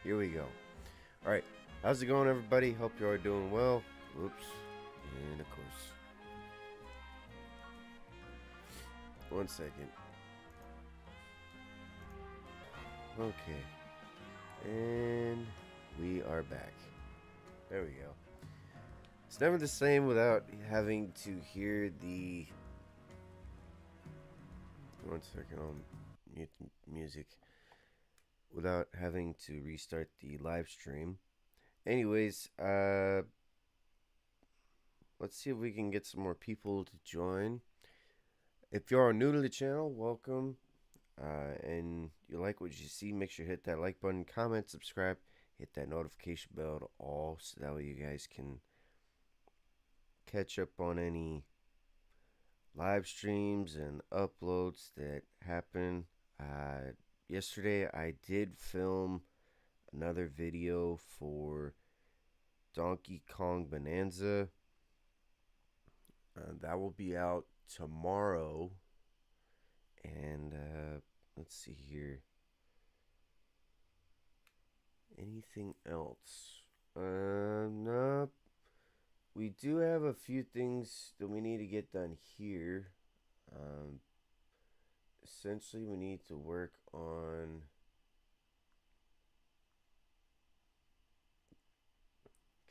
here we go. Alright, how's it going, everybody? Hope you are doing well. Oops. And of course. One second. Okay. And we are back. There we go. It's never the same without having to hear the... One second, I'll mute music. Without having to restart the live stream. Anyways, let's see if we can get some more people to join. If you are new to the channel, welcome. And you like what you see, make sure to hit that like button, comment, subscribe, hit that notification bell to all, so that way you guys can catch up on any live streams and uploads that happen. Yesterday I did film another video for Donkey Kong Bonanza. That will be out tomorrow. And let's see here. Anything else? No. We do have a few things that we need to get done here. Essentially, we need to work on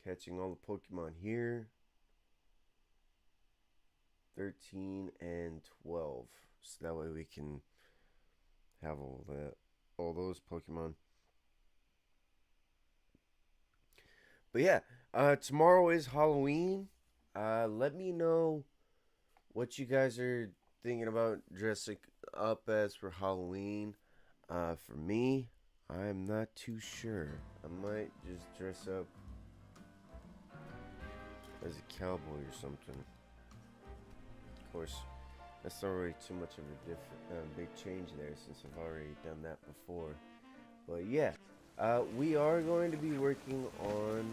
catching all the Pokemon here. 13 and 12. So that way we can have all those Pokemon. But yeah, tomorrow is Halloween. Let me know what you guys are thinking about dressing up as for Halloween. For me, I'm not too sure. I might just dress up as a cowboy or something. Of course, that's not really too much of a big change there, since I've already done that before. But yeah, we are going to be working on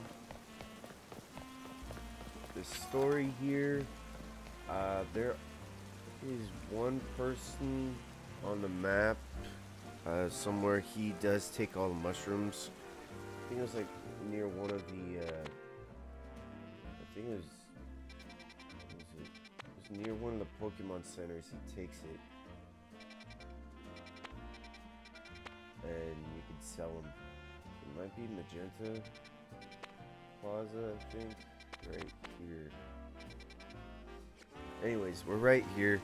the story here. There is one person on the map somewhere. He does take all the mushrooms. I think it was like near one of the I think it was near one of the Pokemon centers. He takes it and you can sell them. It might be Magenta Plaza, I think, right here. Anyways, we're right here.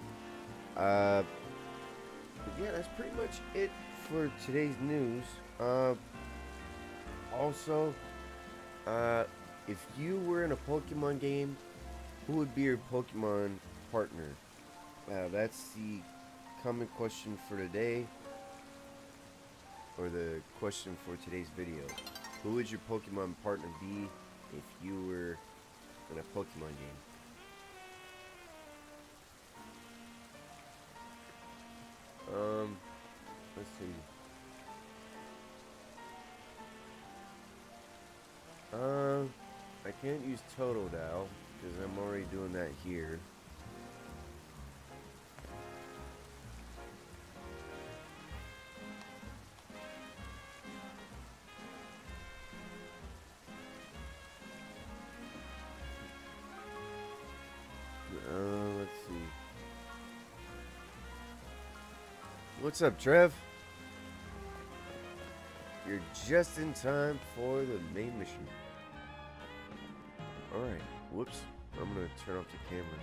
But yeah, that's pretty much it for today's news. Also, if you were in a Pokemon game, who would be your Pokemon partner? That's the common question for today, or the question for today's video. Who would your Pokemon partner be if you were in a Pokemon game? Let's see. I can't use Totodile because I'm already doing that here. Let's see. What's up, Trev? You're just in time for the main mission. Alright, whoops. I'm gonna turn off the camera.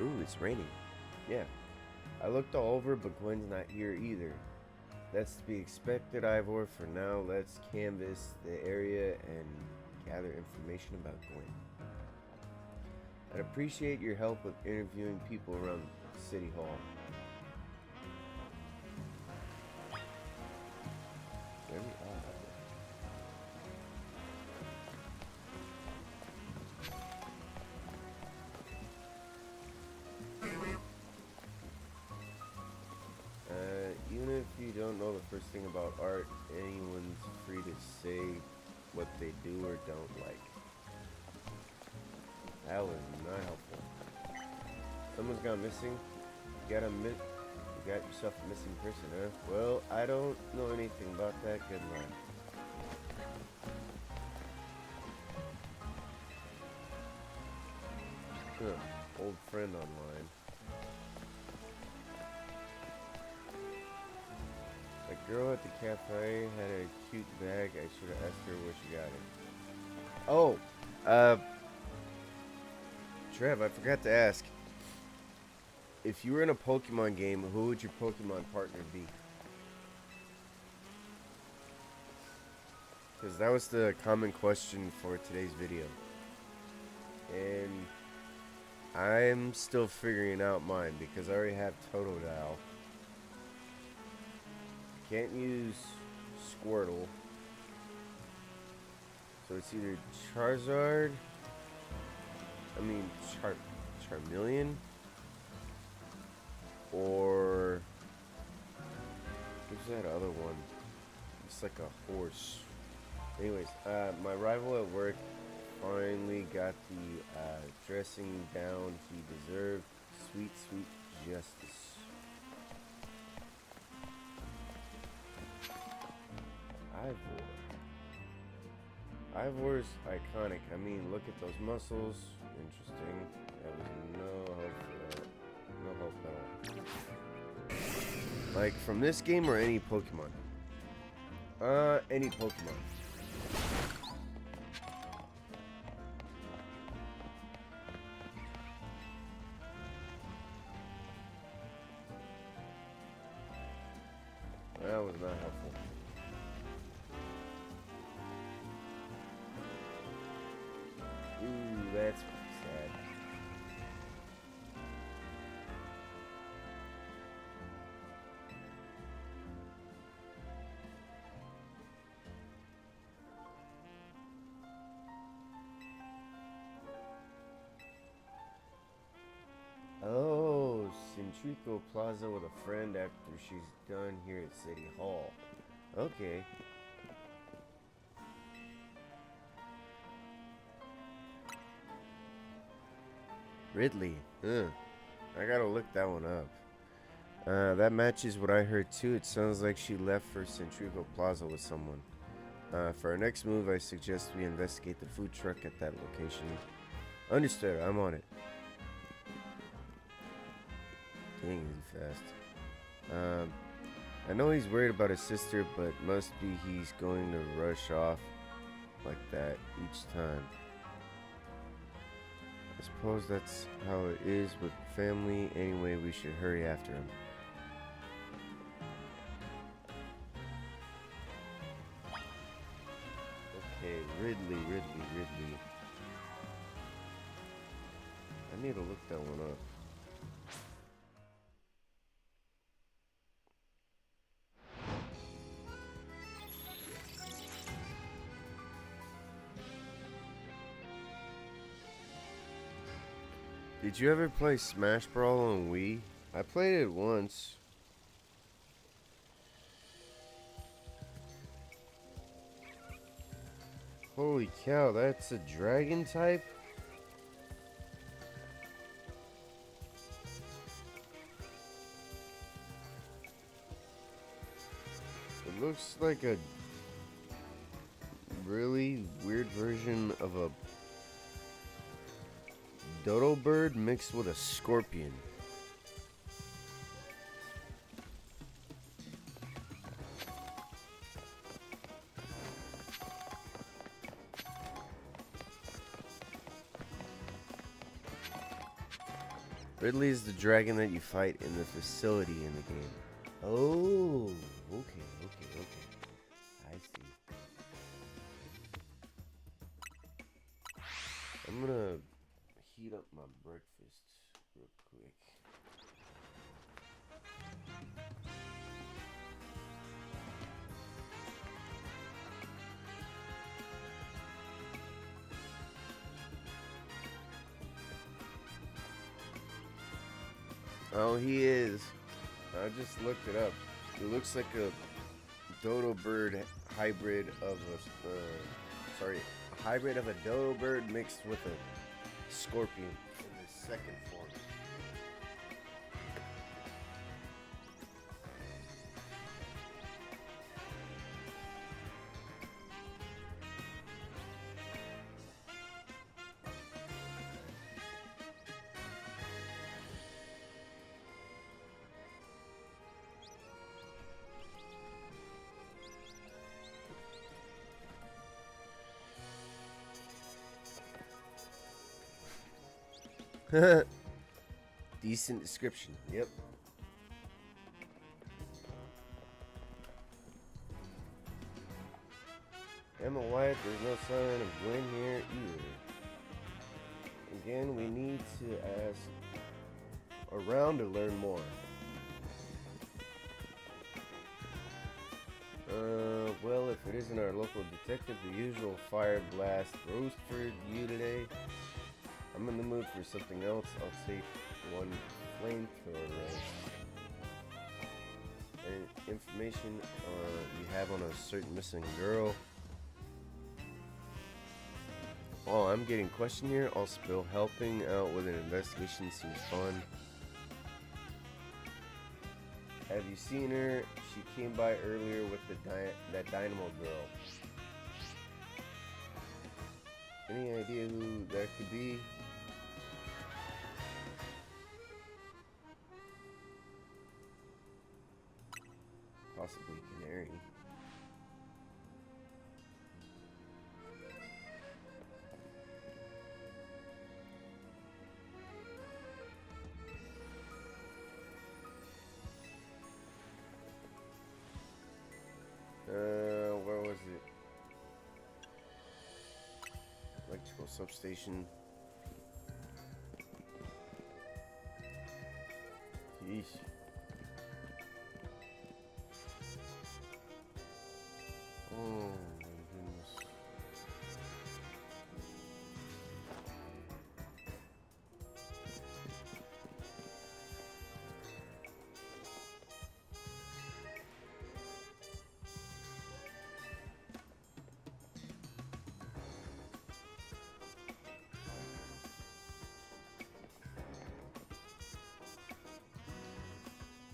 Ooh, it's raining. Yeah. I looked all over, but Gwen's not here either. That's to be expected, Ivor. For now, let's canvass the area and gather information about Gwen. I'd appreciate your help with interviewing people around City Hall. Very odd. Even if you don't know the first thing about art, anyone's free to say what they do or don't like. That was not helpful. Someone's gone missing. You got yourself a missing person, huh? Well, I don't know anything about that. Good luck. Huh. Old friend online. A girl at the cafe had a cute bag. I should have asked her where she got it. Oh, Trev, I forgot to ask. If you were in a Pokemon game, who would your Pokemon partner be? Because that was the common question for today's video. And I'm still figuring out mine because I already have Totodile. Can't use Squirtle. So it's either Charizard, Charmeleon, or what's that other one? It's like a horse. Anyways, my rival at work finally got the dressing down he deserved. Sweet, sweet justice. Ivor's iconic. I mean, look at those muscles. Interesting. That was no help. No help at all. Like from this game or any Pokemon? Any Pokemon. That was not helpful. Ooh, that's sad. Oh, Centrico Plaza with a friend after she's done here at City Hall. Okay. Ridley. I gotta look that one up. That matches what I heard too. It sounds like she left for Centrico Plaza with someone. For our next move, I suggest we investigate the food truck at that location. Understood. I'm on it. Dang, he's fast. I know he's worried about his sister, but must be he's going to rush off like that each time. I suppose that's how it is with family. Anyway, we should hurry after him. Okay, Ridley. I need to look that one up. Did you ever play Smash Brawl on Wii? I played it once. Holy cow, that's a dragon type? It looks like a really weird version of a dodo bird mixed with a scorpion. Ridley is the dragon that you fight in the facility in the game. Oh, okay. I see. I'm gonna heat up my breakfast real quick. Oh, he is. I just looked it up. It looks like a dodo bird hybrid of a hybrid of a dodo bird mixed with a scorpion in his second form. Decent description. Yep. Emma White, there's no sign of Gwen here either. Again, we need to ask around to learn more. Well, if it isn't our local detective, the usual fire blast roast for you today. I'm in the mood for something else. I'll take one flamethrower roast. And information you have on a certain missing girl. Oh, I'm getting questioned here. I'll spill. Helping out with an investigation seems fun. Have you seen her? She came by earlier with that Dynamo girl. Any idea who that could be? Possibly Canary. Where was it? Electrical substation. Yeesh. Oh my goodness.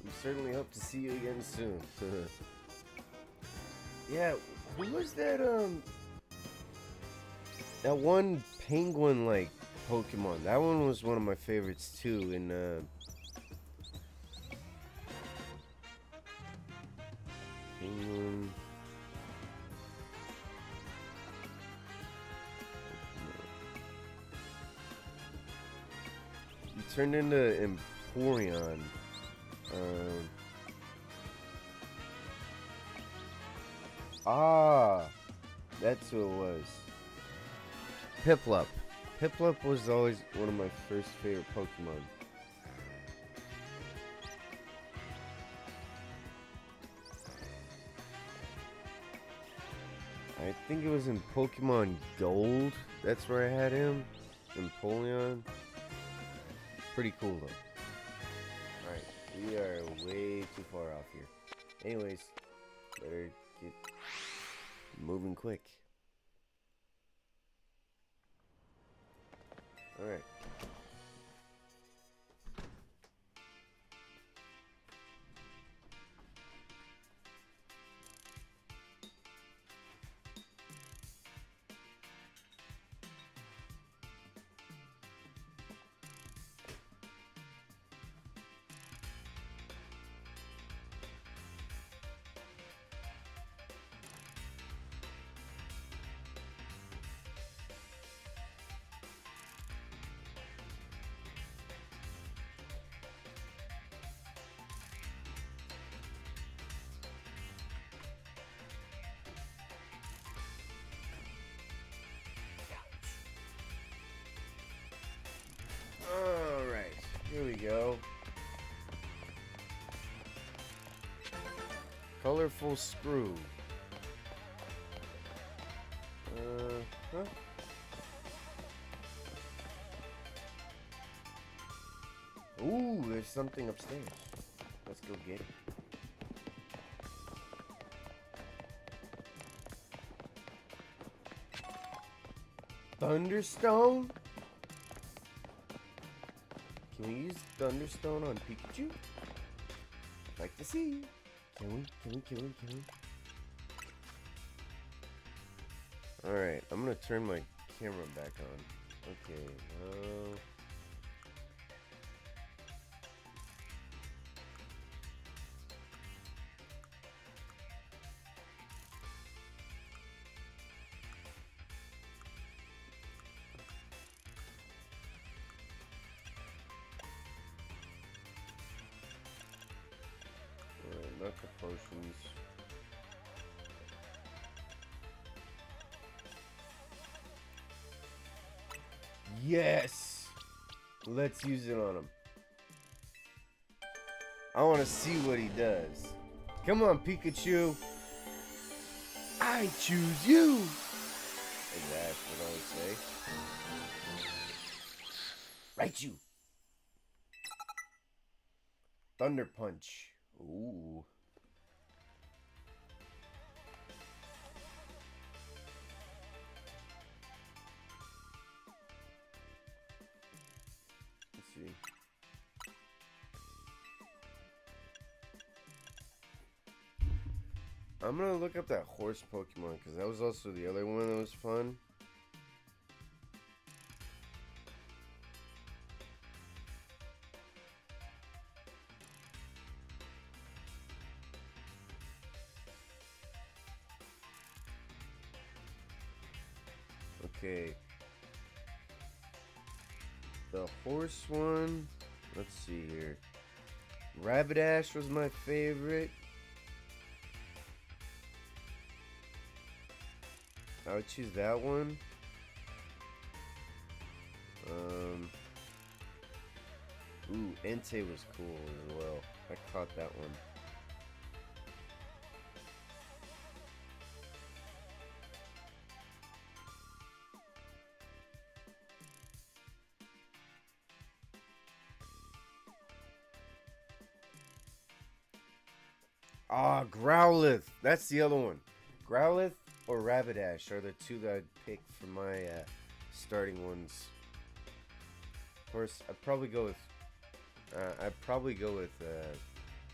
We certainly hope to see you again soon. Yeah, who was that that one penguin like Pokemon? That one was one of my favorites too in penguin. He turned into Emporion. That's who it was. Piplup. Piplup was always one of my first favorite Pokemon. I think it was in Pokemon Gold. That's where I had him. Empoleon. Pretty cool though. Alright, we are way too far off here. Anyways, better get moving quick. Alright. Alright, here we go. Colorful screw. Huh? Ooh, there's something upstairs. Let's go get it. Thunderstone? Can we use Thunderstone on Pikachu? Like to see. Can we? Alright, I'm gonna turn my camera back on. Okay, not the potions. Yes! Let's use it on him. I want to see what he does. Come on, Pikachu. I choose you. That's what I would say. Raichu. Thunder Punch. Ooh. Let's see. I'm gonna look up that horse Pokemon because that was also the other one that was fun. Okay. The horse one. Let's see here. Rapidash was my favorite. I would choose that one. Ooh, Entei was cool as well. I caught that one. Ah, Growlithe. That's the other one. Growlithe or Rapidash are the two that I'd pick for my starting ones. Of course, I'd probably go with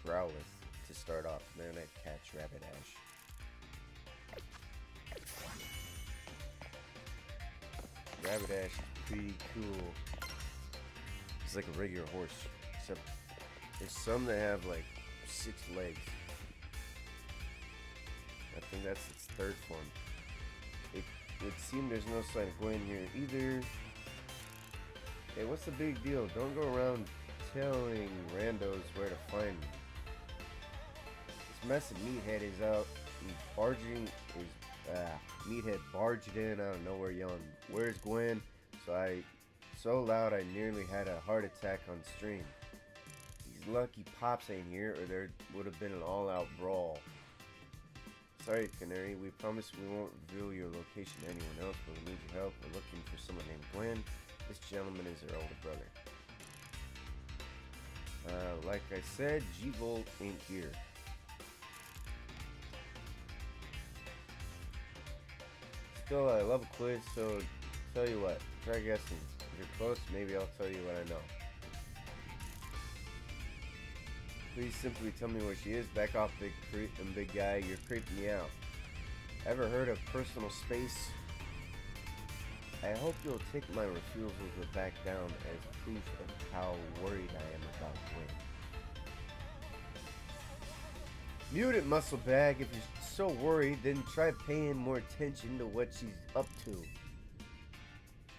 Growlithe to start off, and then I'd catch Rapidash. Rapidash is pretty cool. It's like a regular horse, except there's some that have like 6 legs. I think that's its third form. It would seem there's no sign of Gwen here either. Hey, what's the big deal? Don't go around telling randos where to find me. This massive meathead is out and meathead barged in out of nowhere yelling, "Where's Gwen?" So loud I nearly had a heart attack on stream. These lucky pops ain't here or there would have been an all-out brawl. Sorry, Canary, we promise we won't reveal your location to anyone else, but we need your help. We're looking for someone named Gwen. This gentleman is her older brother. Like I said, G-Volt ain't here. Still, I love a quiz, so tell you what, try guessing. If you're close, maybe I'll tell you what I know. Please simply tell me where she is. Back off, big creep and big guy. You're creeping me out. Ever heard of personal space? I hope you'll take my refusal to back down as proof of how worried I am about Gwen. Mute it, muscle bag. If you're so worried, then try paying more attention to what she's up to.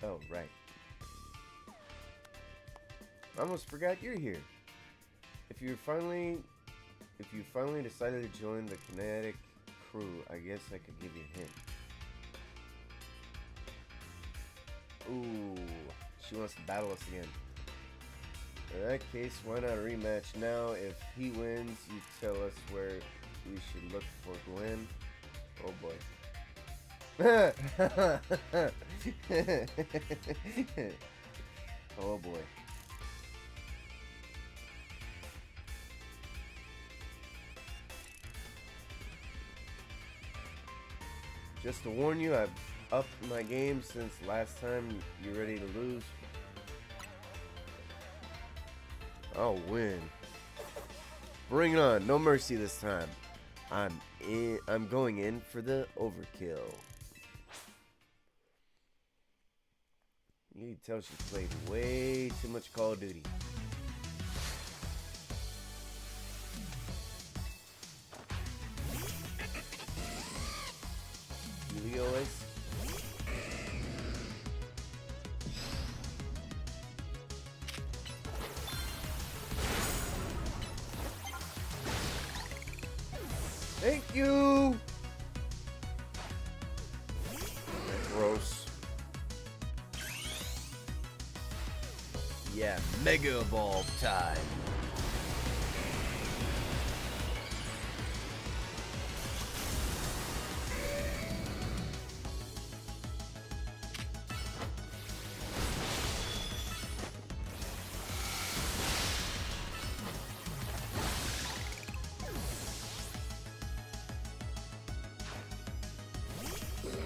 Oh, right. I almost forgot you're here. If you finally decided to join the Kinetic crew, I guess I could give you a hint. Ooh, she wants to battle us again. In that case, why not a rematch now? If he wins, you tell us where we should look for Gwen. Oh boy. Oh boy. Just to warn you, I've upped my game since last time. You ready to lose? I'll win. Bring it on. No mercy this time. I'm going in for the overkill. You can tell she played way too much Call of Duty. Helios. Thank you! Gross. Yeah, Mega Evolve time.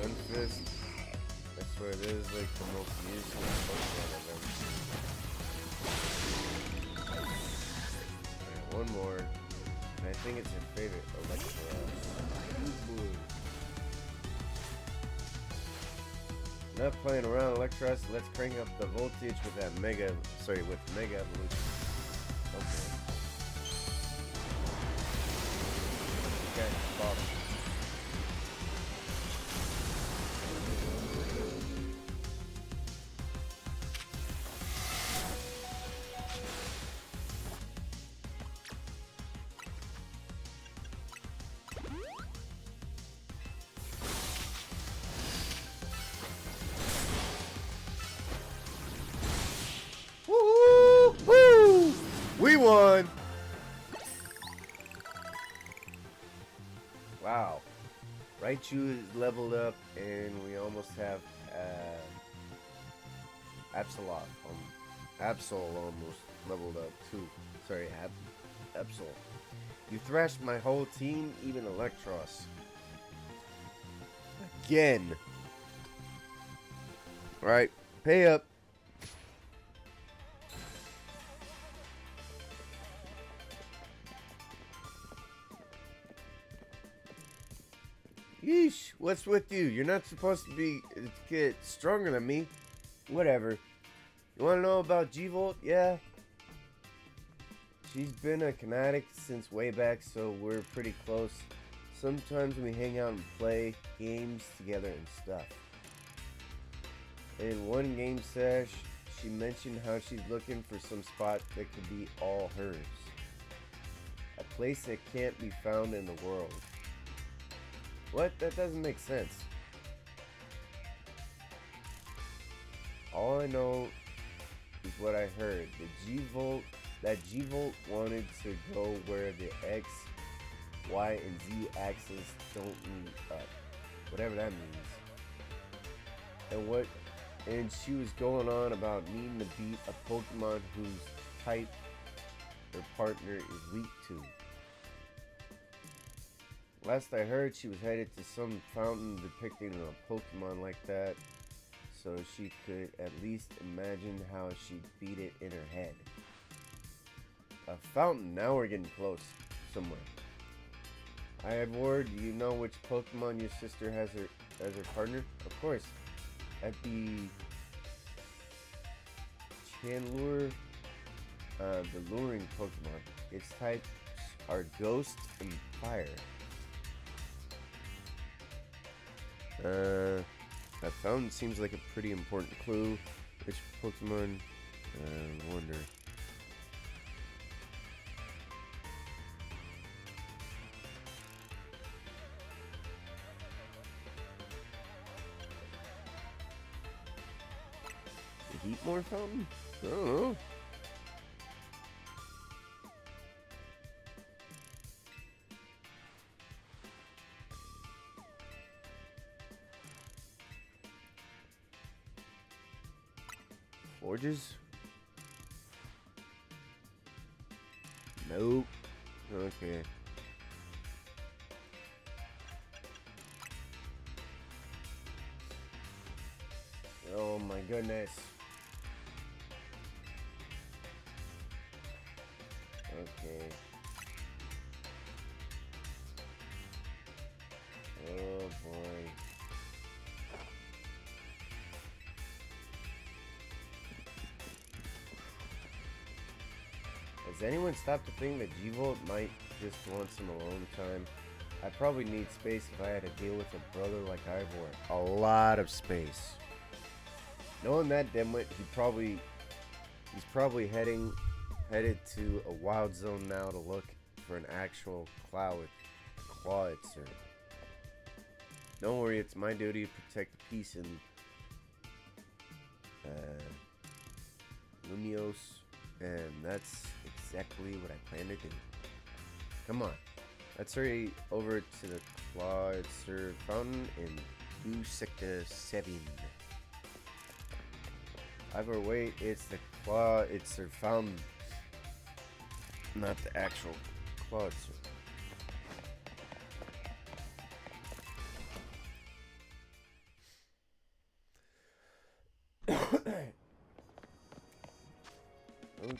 Sunfist. I swear, this is like the most useless Pokemon I've ever seen. Alright, one more. And I think it's her favorite, Electros. Enough playing around, Electros. Let's crank up the voltage with that Mega Evolution. Okay. Okay, Bob. Woo! We won! Wow. Raichu is leveled up, and we almost have Absol almost leveled up too. Sorry, Absol. You thrashed my whole team, even Electros. Again. Alright, pay up. Yeesh, what's with you? You're not supposed to get stronger than me. Whatever. You wanna know about G-Volt? Yeah. She's been a Kinetic since way back, so we're pretty close. Sometimes we hang out and play games together and stuff. In one game sesh, she mentioned how she's looking for some spot that could be all hers. A place that can't be found in the world. What? That doesn't make sense. All I know is what I heard. That G-Volt wanted to go where the X, Y, and Z axis don't meet up. Whatever that means. And she was going on about needing to beat a Pokemon whose type her partner is weak to. Last I heard, she was headed to some fountain depicting a Pokemon like that, so she could at least imagine how she'd beat it in her head. A fountain, now we're getting close somewhere. Ivor, do you know which Pokemon your sister has as her partner? Of course. That'd be Chandelure, the luring Pokemon. Its types are Ghost and Fire. That fountain seems like a pretty important clue. Which Pokemon? Wonder. The Heatmore fountain? I don't know. Forges? Nope. Okay. Oh my goodness. Okay. Oh boy. Has anyone stopped to think that G-Volt might just want some alone time? I probably need space if I had to deal with a brother like Ivor. A lot of space. Knowing that dimwit, he's probably headed to a wild zone now to look for an actual cloud claw it, sir. Don't worry, it's my duty to protect the peace in Lumios, and that's exactly what I plan to do. Come on, let's hurry over to the claw it, sir fountain in U Sector 7. Either way, it's the claw it, sir fountain, not the actual claw it, sir.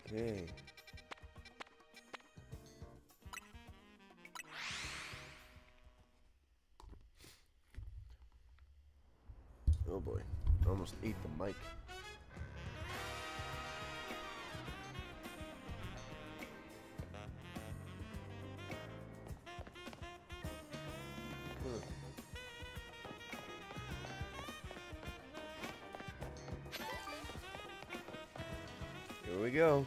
Okay. Oh boy, almost ate the mic. Here we go.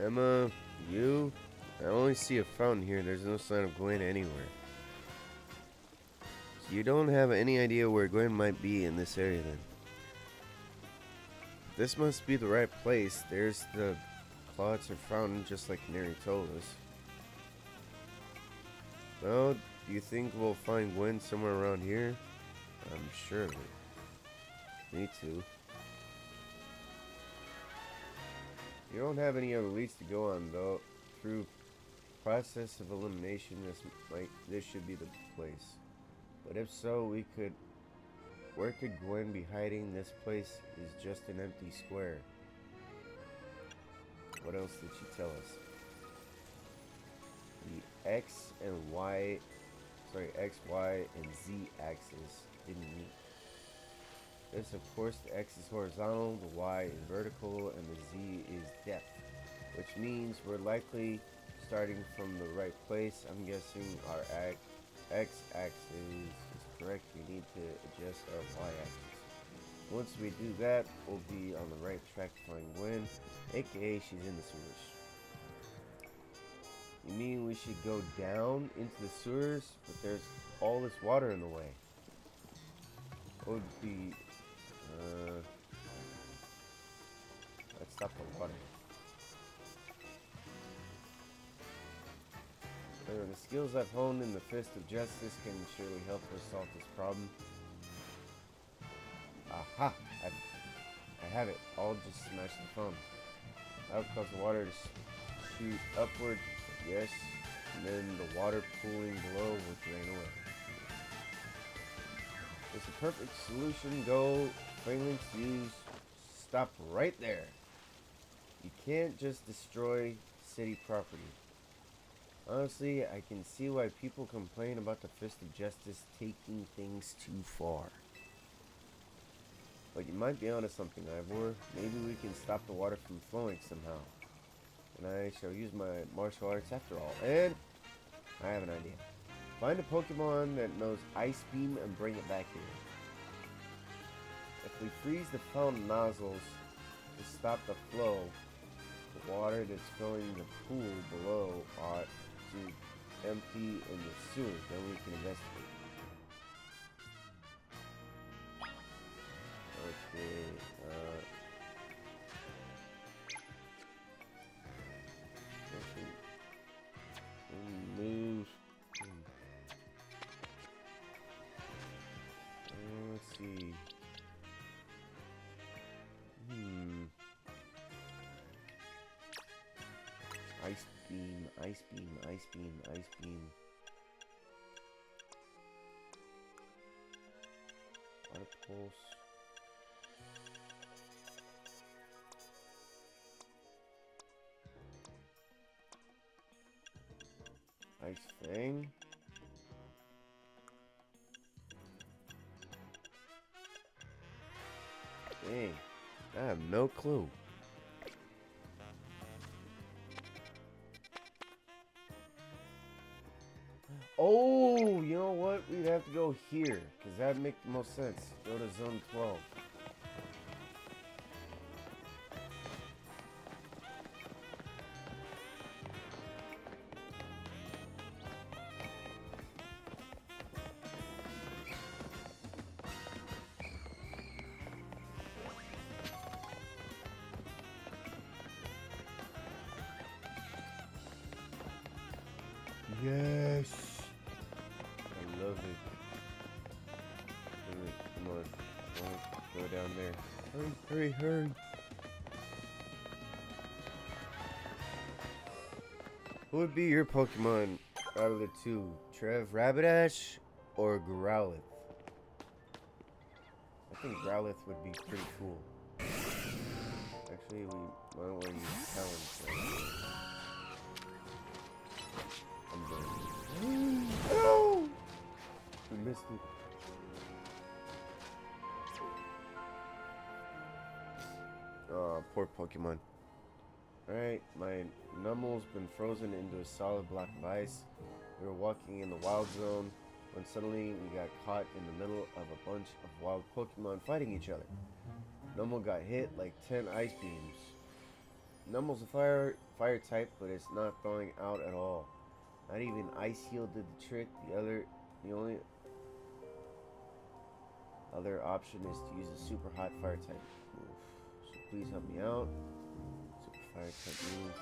Emma, you? I only see a fountain here. There's no sign of Gwen anywhere. So you don't have any idea where Gwen might be in this area then. This must be the right place. There's the Clawitzer fountain just like Neri told us. Well, do you think we'll find Gwen somewhere around here? I'm sure of it. Me too. You don't have any other leads to go on though. Through process of elimination, this should be the place. But if so, where could Gwen be hiding? This place is just an empty square. What else did she tell us? The X, Y, and Z axis didn't meet. This, of course, the X is horizontal, the Y is vertical, and the Z is depth, which means we're likely starting from the right place. I'm guessing our X axis is correct. We need to adjust our Y axis. Once we do that, we'll be on the right track to find Gwen, aka she's in the sewers. You mean we should go down into the sewers, but there's all this water in the way? What would be... let's stop the water. The skills I've honed in the Fist of Justice can surely help us solve this problem. Aha! I have it. I'll just smash the phone. That'll cause the water to shoot upward. Yes. And then the water pooling below will drain away. It's a perfect solution. Go. Links use. Stop right there. You can't just destroy city property. Honestly, I can see why people complain about the Fist of Justice taking things too far. But you might be onto something, Ivor. Maybe we can stop the water from flowing somehow. And I shall use my martial arts after all. And I have an idea. Find a Pokemon that knows Ice Beam and bring it back here. If we freeze the fountain nozzles to stop the flow, the water that's filling the pool below ought to empty in the sewers. Then we can investigate. Okay, move. Let's see. Ice beam, ice beam, ice beam, ice beam. Water pulse. Ice Fang. Dang, I have no clue. Oh, you know what? We'd have to go here, because that'd make the most sense. Go to Zone 12. Yes. I love it. Come on. Go down there. Hurry, hurry, hurry. Who would be your Pokemon out of the two? Trev, Rapidash, or Growlithe? I think Growlithe would be pretty cool. Actually, we might want to use talents. I'm going. No! We missed it. Oh, poor Pokemon. Alright, my Nummel's been frozen into a solid block of ice. We were walking in the wild zone when suddenly we got caught in the middle of a bunch of wild Pokemon fighting each other. Nummel got hit like 10 ice beams. Nummel's a fire type, but it's not thawing out at all. Not even Ice Heal did the trick. The only other option is to use a super hot fire type move. So please help me out. Super fire type move.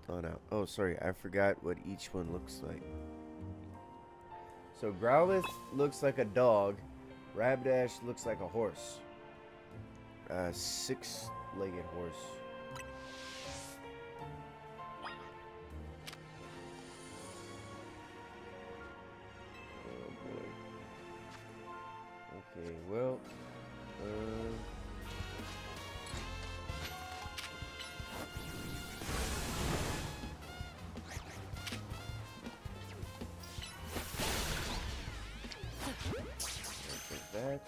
Thawed out. Oh, sorry, I forgot what each one looks like. So Growlithe looks like a dog. Rapidash looks like a horse. Six-legged horse. Oh boy. Okay, well, take that.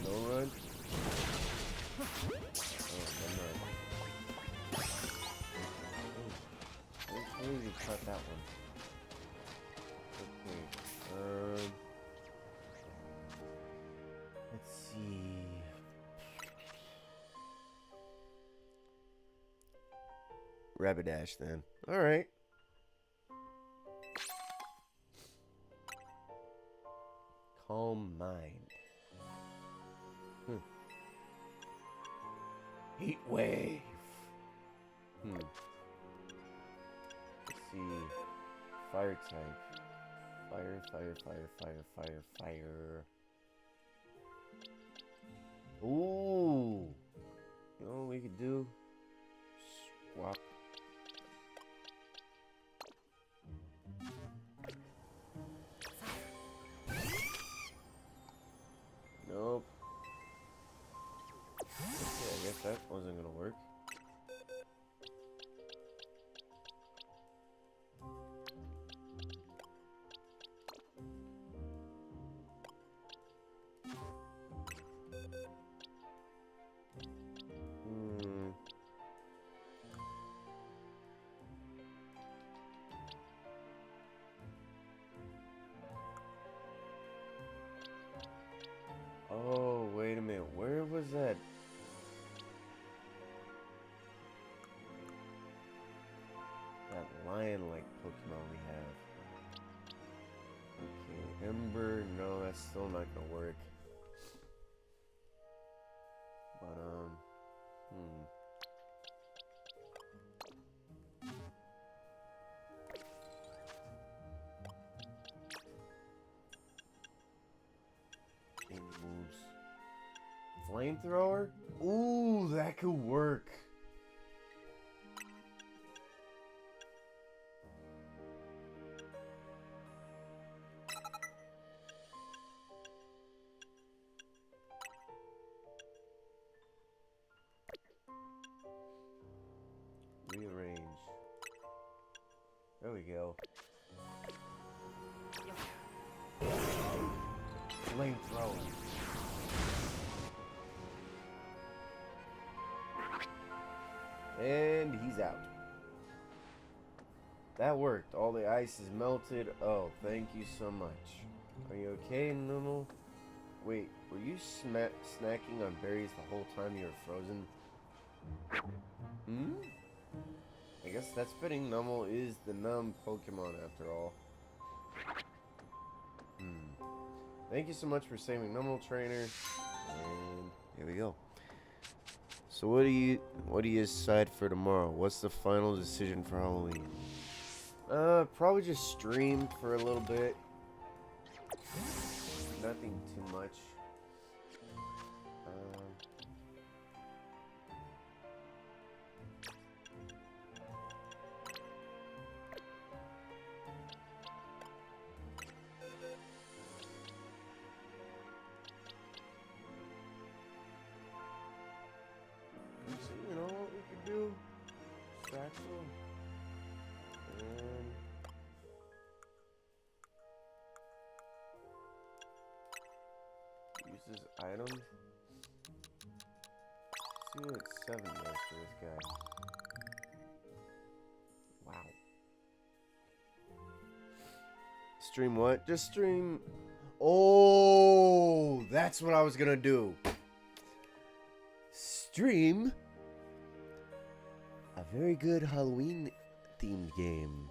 No run. Oh, no run. Oh, you caught that one. Okay. Let's see. Rapidash then. All right. Calm mind. Heat wave. Let's see. Fire type. Fire, fire, fire, fire, fire, fire. Ooh. You know what we could do? Swap. Nope. Okay, I guess that wasn't gonna work. Oh, wait a minute. Where was that? That lion-like Pokemon we have. Okay, Ember. No, that's still not gonna work. But, Change moves. Flamethrower? Ooh, that could work. Rearrange. There we go. Flamethrower. And he's out. That worked. All the ice is melted. Oh, thank you so much. Are you okay, Nummel? Wait, were you snacking on berries the whole time you were frozen? I guess that's fitting. Nummel is the numb Pokemon after all. Thank you so much for saving Nummel, trainer. And here we go. So what do you decide for tomorrow? What's the final decision for Halloween? Probably just stream for a little bit. Nothing too much. You know what we could do? Satchel. And use this item. See what 7 does for this guy. Wow. Stream what? Just stream. Oh, that's what I was gonna do. Stream a very good Halloween themed game.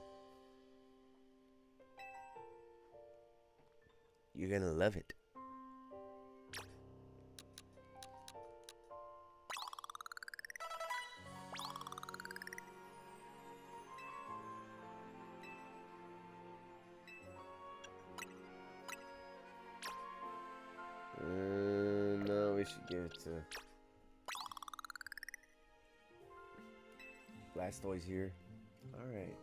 You're gonna love it. No, we should give it to Blastoise here. Alright,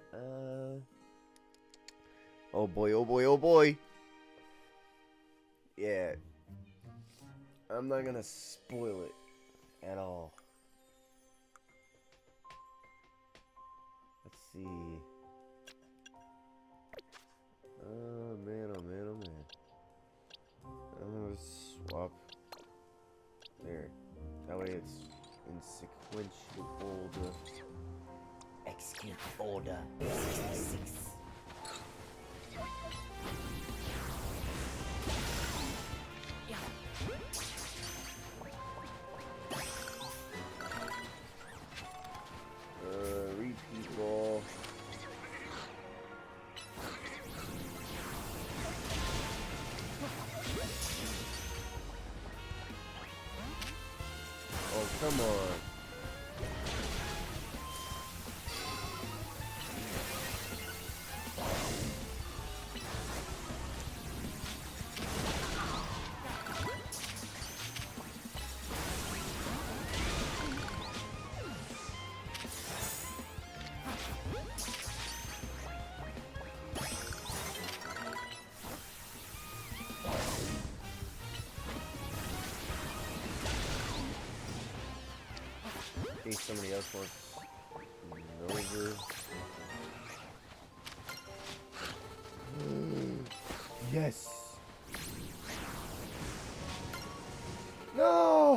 oh boy, oh boy, oh boy. Yeah. I'm not gonna spoil it at all. Let's see. Oh man, oh man, oh man. I'm gonna swap there. That way it's in sequential order. Execute order 66. Repeat ball. Oh, come on. In case somebody else wants over. Yes. No.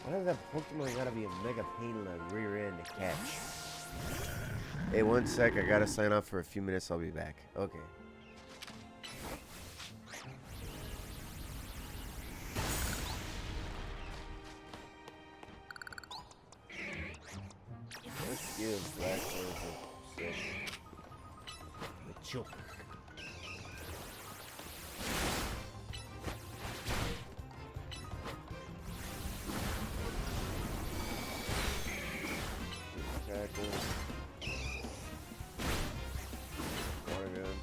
Why does that Pokemon gotta be a mega pain in the rear end to catch? Hey, 1 sec. I gotta sign off for a few minutes. I'll be back. Okay. Let's give Blastoise a choke. Tackle. Water gun.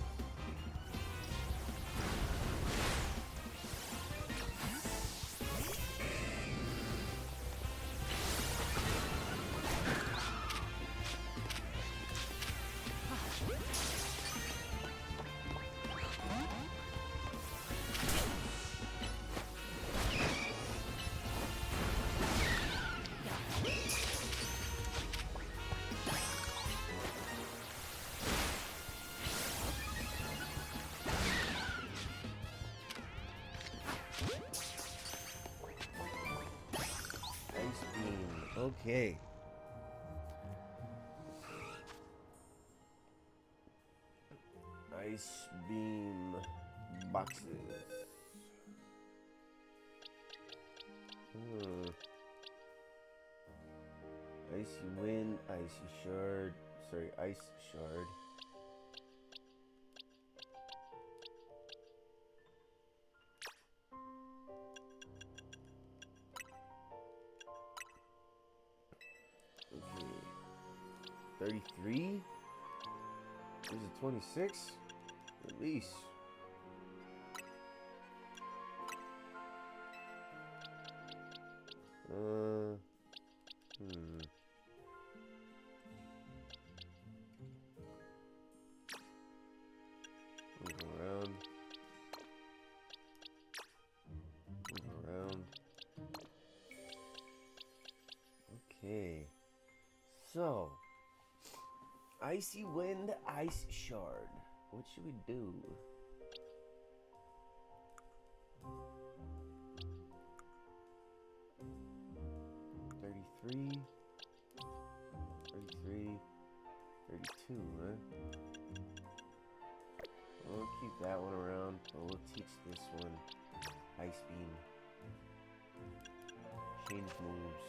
Okay. Ice beam boxes. Icy wind, icy shard. Sorry, ice shard. 33? Is it 26? Release. Move around. Move around. Okay. So, Icy Wind, Ice Shard. What should we do? $33, $33, $32, huh? We'll keep that one around, but we'll teach this one Ice Beam. Change moves.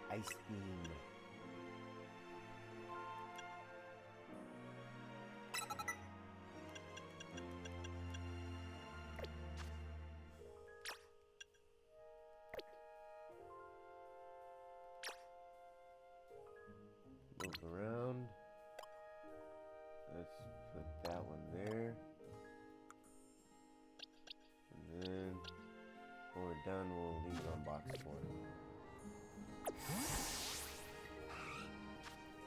Ice Beam. Move around. Let's put that one there. And then when we're done, we'll leave it on box 4.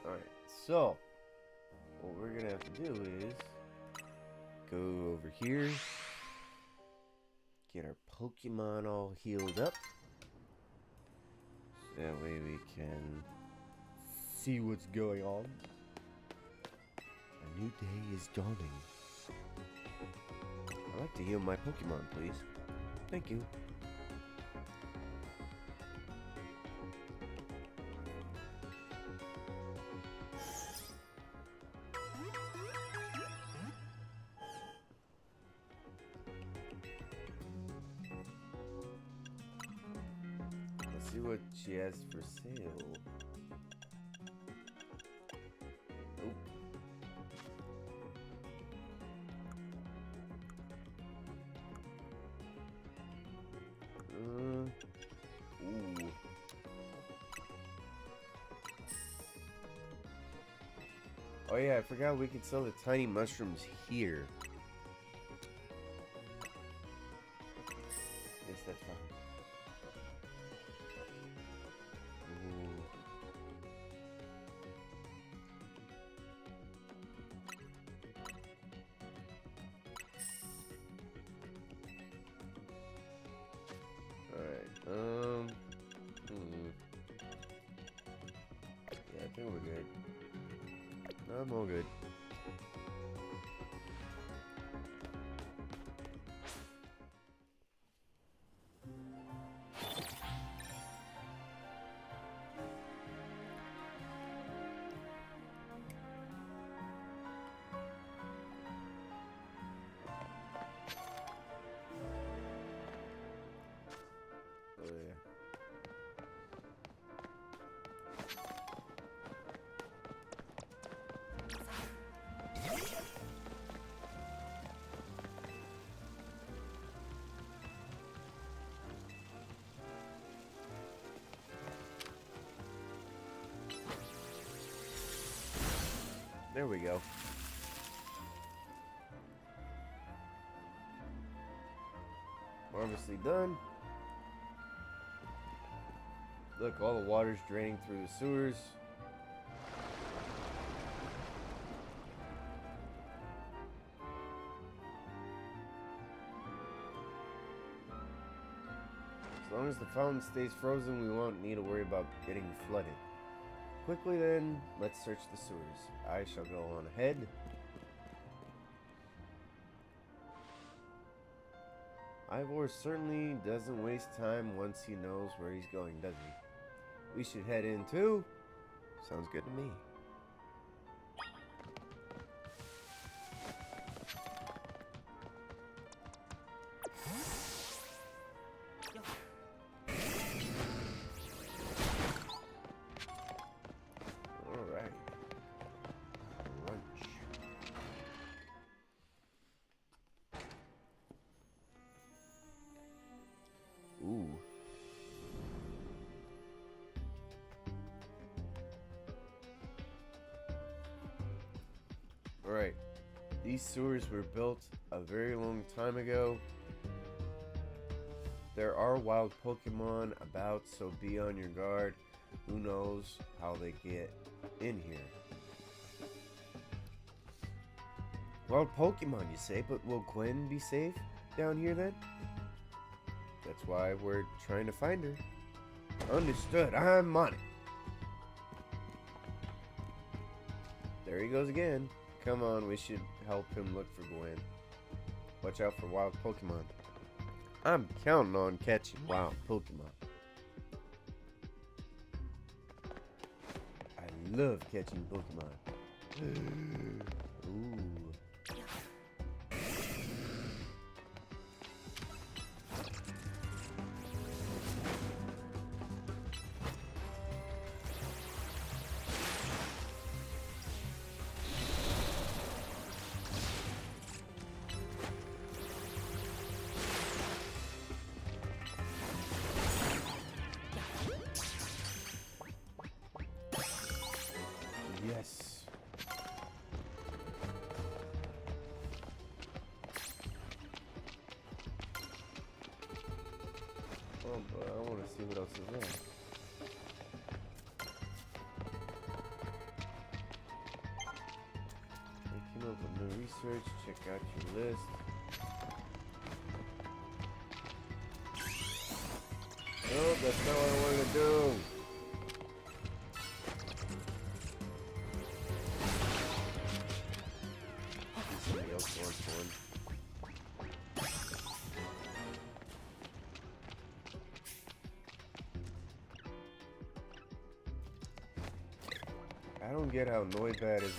Alright, so what we're gonna have to do is go over here, get our Pokemon all healed up, so that way we can see what's going on. A new day is dawning. I'd like to heal my Pokemon, please. Thank you. Let's see what she has for sale. Nope. Ooh. Oh yeah, I forgot we could sell the tiny mushrooms here. Yes, that's fine. Ooh. Alright, yeah, I think we're good. No, I'm all good. Oh yeah. There we go. Marvelously done. Look, all the water's draining through the sewers. As long as the fountain stays frozen, we won't need to worry about getting flooded. Quickly then, let's search the sewers. I shall go on ahead. Ivor certainly doesn't waste time once he knows where he's going, does he? We should head in too. Sounds good to me. Alright. Crunch. Ooh. Alright. These sewers were built a very long time ago. There are wild Pokemon about, so be on your guard. Who knows how they get in here. Wild Pokemon, you say, but will Gwen be safe down here then? That's why we're trying to find her. Understood. I'm on it. There he goes again. Come on, we should help him look for Gwen. Watch out for wild Pokemon. I'm counting on catching wild Pokemon. I love catching Pokemon. Ooh. Yes. Oh, but I want to see what else is there. We came up with new research. Check out your list. Oh, that's not what I wanted to do. Somebody else wants one. I don't get how Noibat is.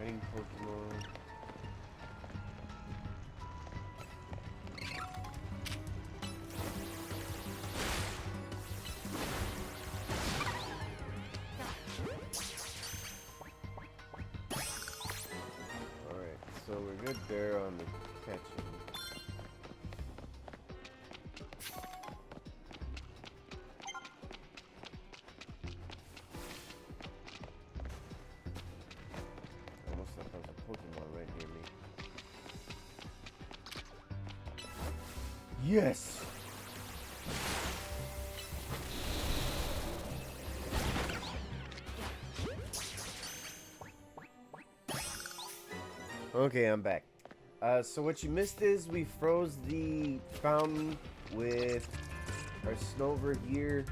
Fighting Pokemon. Alright, so we're good there on the catching. Almost like there was a Pokemon right near me. Yes! Okay, I'm back. So what you missed is we froze the fountain with our Snover here.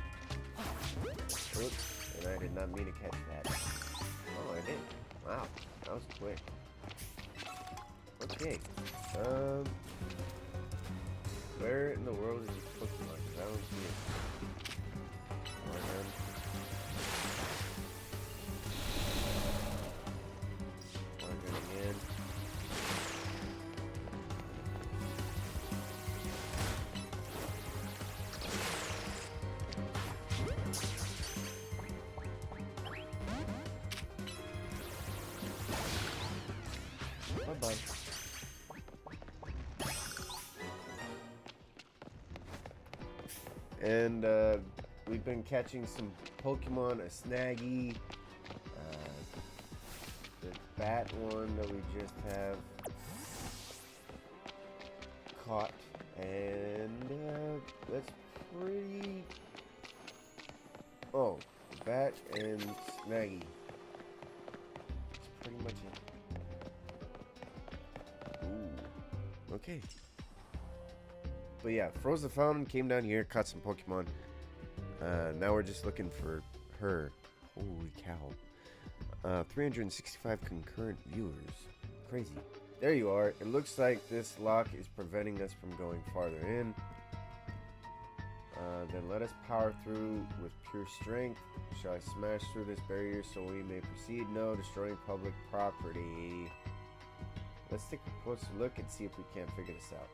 Oops, and I did not mean to catch that. Oh, I did. Wow, that was quick. Okay. Where in the world is this Pokemon? 'Cause I don't see it. Morgan. Morgan again. Bye-bye. And we've been catching some Pokemon, a Snaggy, the bat one that we just have caught, and that's pretty... Oh, bat and Snaggy. That's pretty much it. Ooh, okay. But yeah, froze the fountain, came down here, caught some Pokemon. Now we're just looking for her. Holy cow. 365 concurrent viewers. Crazy. There you are. It looks like this lock is preventing us from going farther in. Then let us power through with pure strength. Shall I smash through this barrier so we may proceed? No, destroying public property. Let's take a closer look and see if we can't figure this out.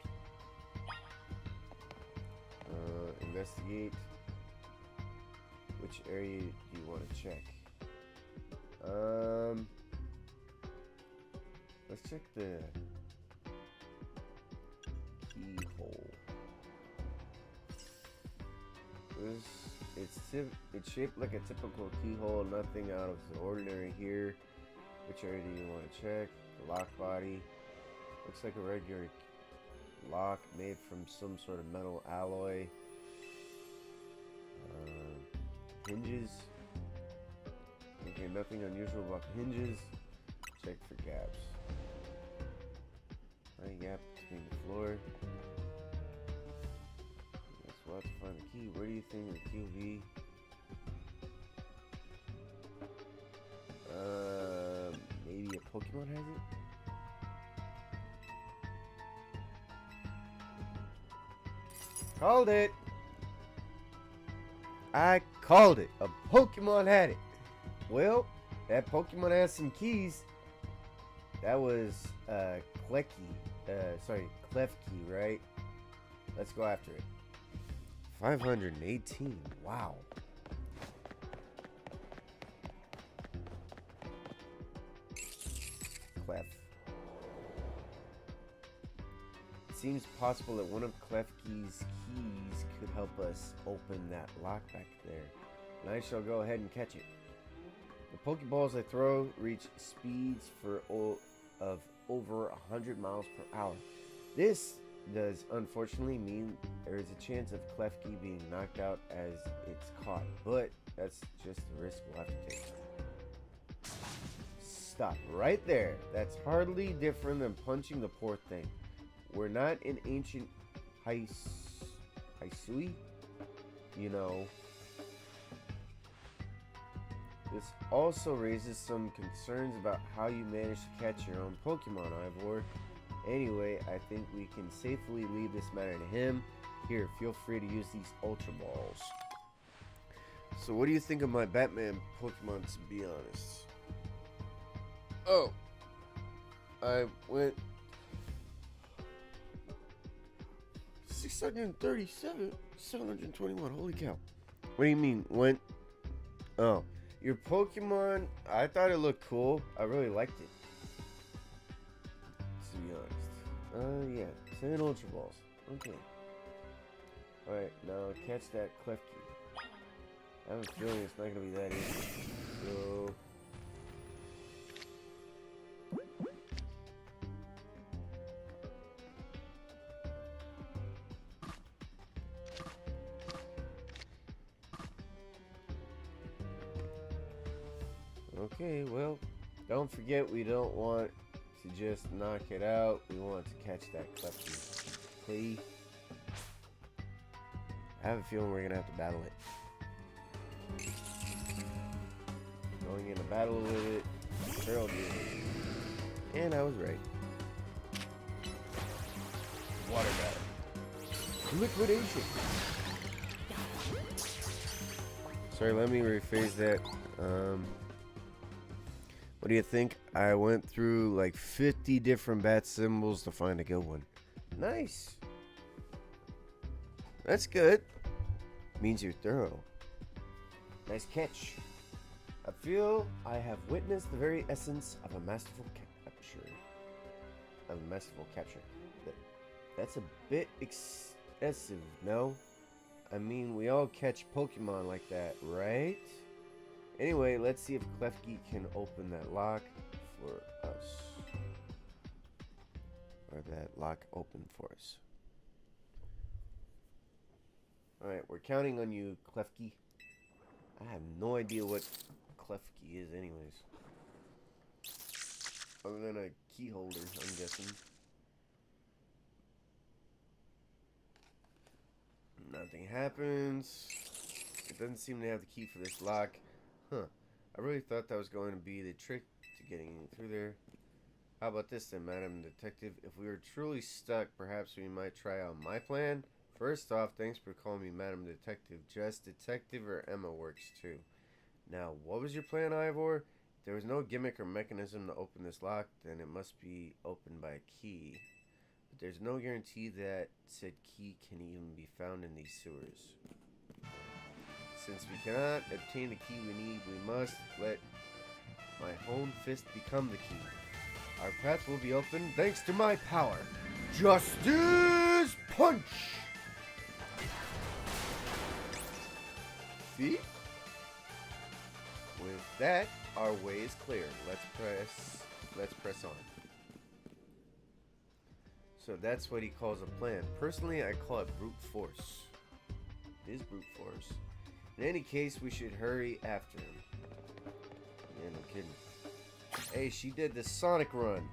Investigate. Which area do you want to check? Let's check the keyhole. It's shaped like a typical keyhole, nothing out of the ordinary here. Which area do you want to check? The lock body. Looks like a regular lock made from some sort of metal alloy. Hinges. Okay, nothing unusual about the hinges. Check for gaps. Any gap between the floor. Guess we'll have to find the key. Where do you think the key will be? Maybe a Pokemon has it? Called it! I called it! A Pokemon had it! Well, that Pokemon has some keys. That was Klefki, right? Let's go after it. 518. Wow. Clef. It seems possible that one of Klefki's keys could help us open that lock back there. And I shall go ahead and catch it. The Pokeballs I throw reach speeds of over 100 miles per hour. This does unfortunately mean there is a chance of Klefki being knocked out as it's caught, but that's just the risk we'll have to take. Stop right there. That's hardly different than punching the poor thing. We're not in ancient Hisui, you know. This also raises some concerns about how you manage to catch your own Pokemon, Ivor. Anyway, I think we can safely leave this matter to him. Here, feel free to use these Ultra Balls. So what do you think of my Batman Pokemon, to be honest? Oh, I went 637, 721, holy cow. What do you mean, went? Oh. Your Pokemon, I thought it looked cool. I really liked it. To be honest. Yeah. 7 Ultra Balls. Okay. Alright, now catch that Klefki. I have a feeling it's not going to be that easy. So... Okay, well, don't forget we don't want to just knock it out. We want to catch that Klefki. Please. I have a feeling we're going to have to battle it. Going in a battle with it. Feral Deer. And I was right. Water battle. Liquidation. Sorry, let me rephrase that. What do you think? I went through like 50 different bat symbols to find a good one. Nice. That's good. Means you're thorough. Nice catch. I feel I have witnessed the very essence of a masterful capture. That's a bit excessive, no? I mean, we all catch Pokemon like that, right? Anyway, let's see if Klefki can open that lock for us. Or that lock open for us. Alright, we're counting on you, Klefki. I have no idea what Klefki is anyways. Other than a key holder, I'm guessing. Nothing happens. It doesn't seem to have the key for this lock. Huh. I really thought that was going to be the trick to getting through there. How about this then, Madam Detective? If we were truly stuck, perhaps we might try out my plan First off, thanks for calling me Madam Detective. Just Detective or Emma works too. Now, what was your plan, Ivor? If there was no gimmick or mechanism to open this lock, then it must be opened by a key. But there's no guarantee that said key can even be found in these sewers. Since we cannot obtain the key we need, we must let my honed fist become the key. Our path will be open thanks to my power. Justice Punch! See? With that, our way is clear. Let's press on. So that's what he calls a plan. Personally, I call it brute force. It is brute force. In any case, we should hurry after him. Yeah, no kidding. Hey, she did the Sonic run.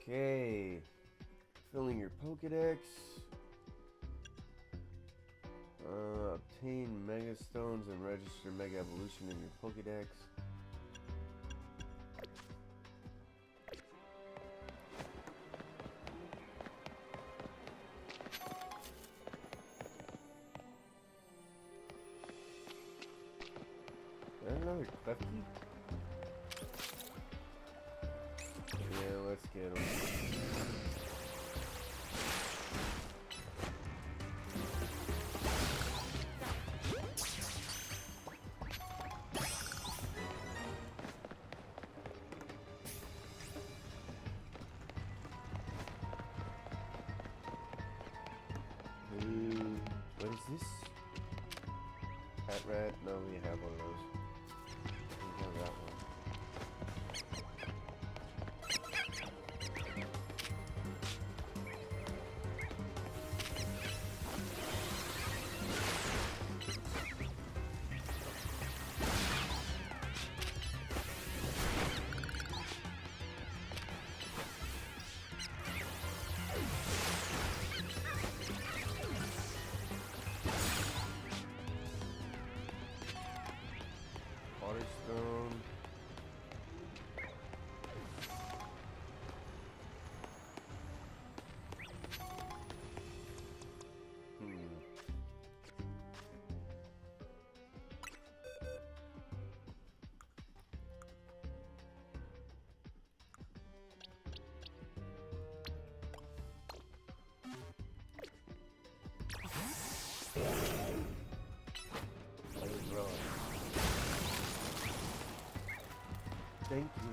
Okay. Filling your Pokédex. Obtain Mega Stones and register Mega Evolution in your Pokédex. Is that another Klefki? Yeah, let's get him. What is this? Hat rat? No, we have one of those. We have that one. Waterstone. Thank you.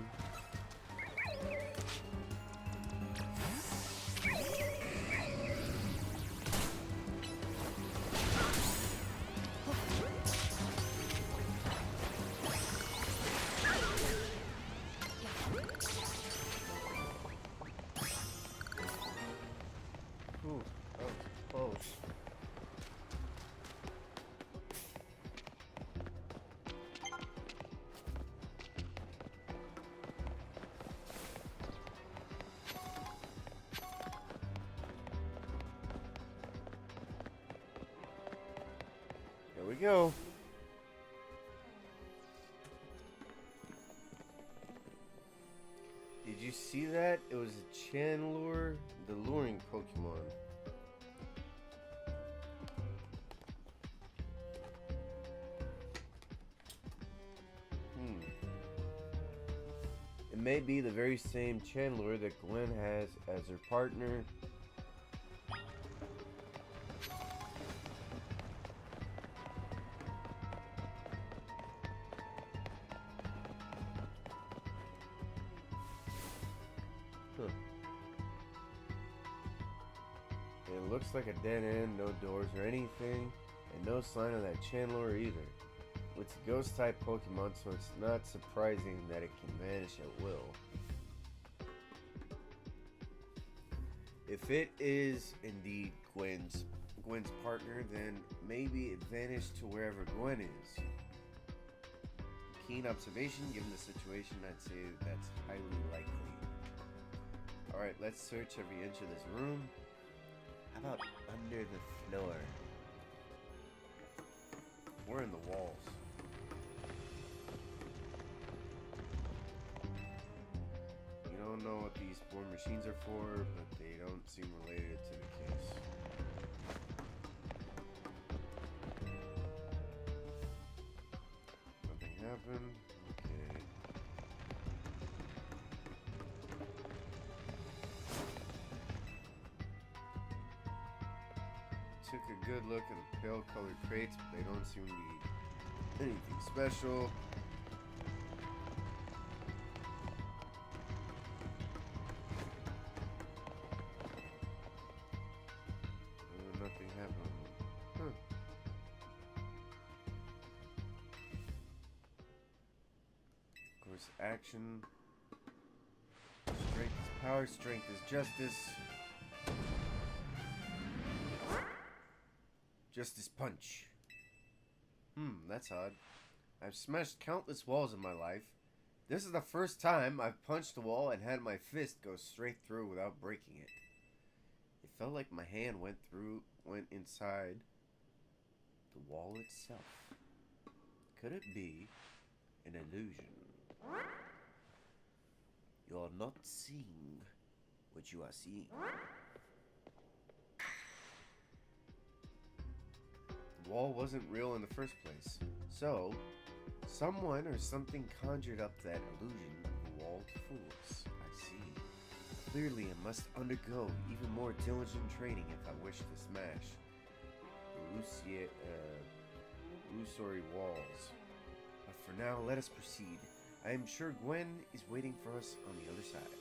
Ooh, that was close. There we go. Did you see that? It was a Chandelure, the luring Pokemon. It may be the very same Chandelure that Gwen has as her partner. Huh. It looks like a dead end, no doors or anything, and no sign of that Chandelure either. It's a ghost type Pokemon, so it's not surprising that it can vanish at will. If it is indeed Gwen's partner, then maybe it vanished to wherever Gwen is. keen observation. Given the situation, I'd say that's highly likely. Alright, let's search every inch of this room. How about under the floor? Or in the walls? You don't know what these four machines are for, but they don't seem related to the case. Nothing happened. Okay. Took a good look at the pale colored crates, but they don't seem to be anything special. Nothing happened. Huh. Of course, action. Strength is power, strength is justice. Justice punch. That's odd. I've smashed countless walls in my life. This is the first time I've punched a wall and had my fist go straight through without breaking it. It felt like my hand went inside the wall itself. Could it be an illusion? You're not seeing what you are seeing. The wall wasn't real in the first place. So, someone or something conjured up that illusion of the wall to fool us. I see. Clearly, I must undergo even more diligent training if I wish to smash the illusory walls. But for now, let us proceed. I am sure Gwen is waiting for us on the other side.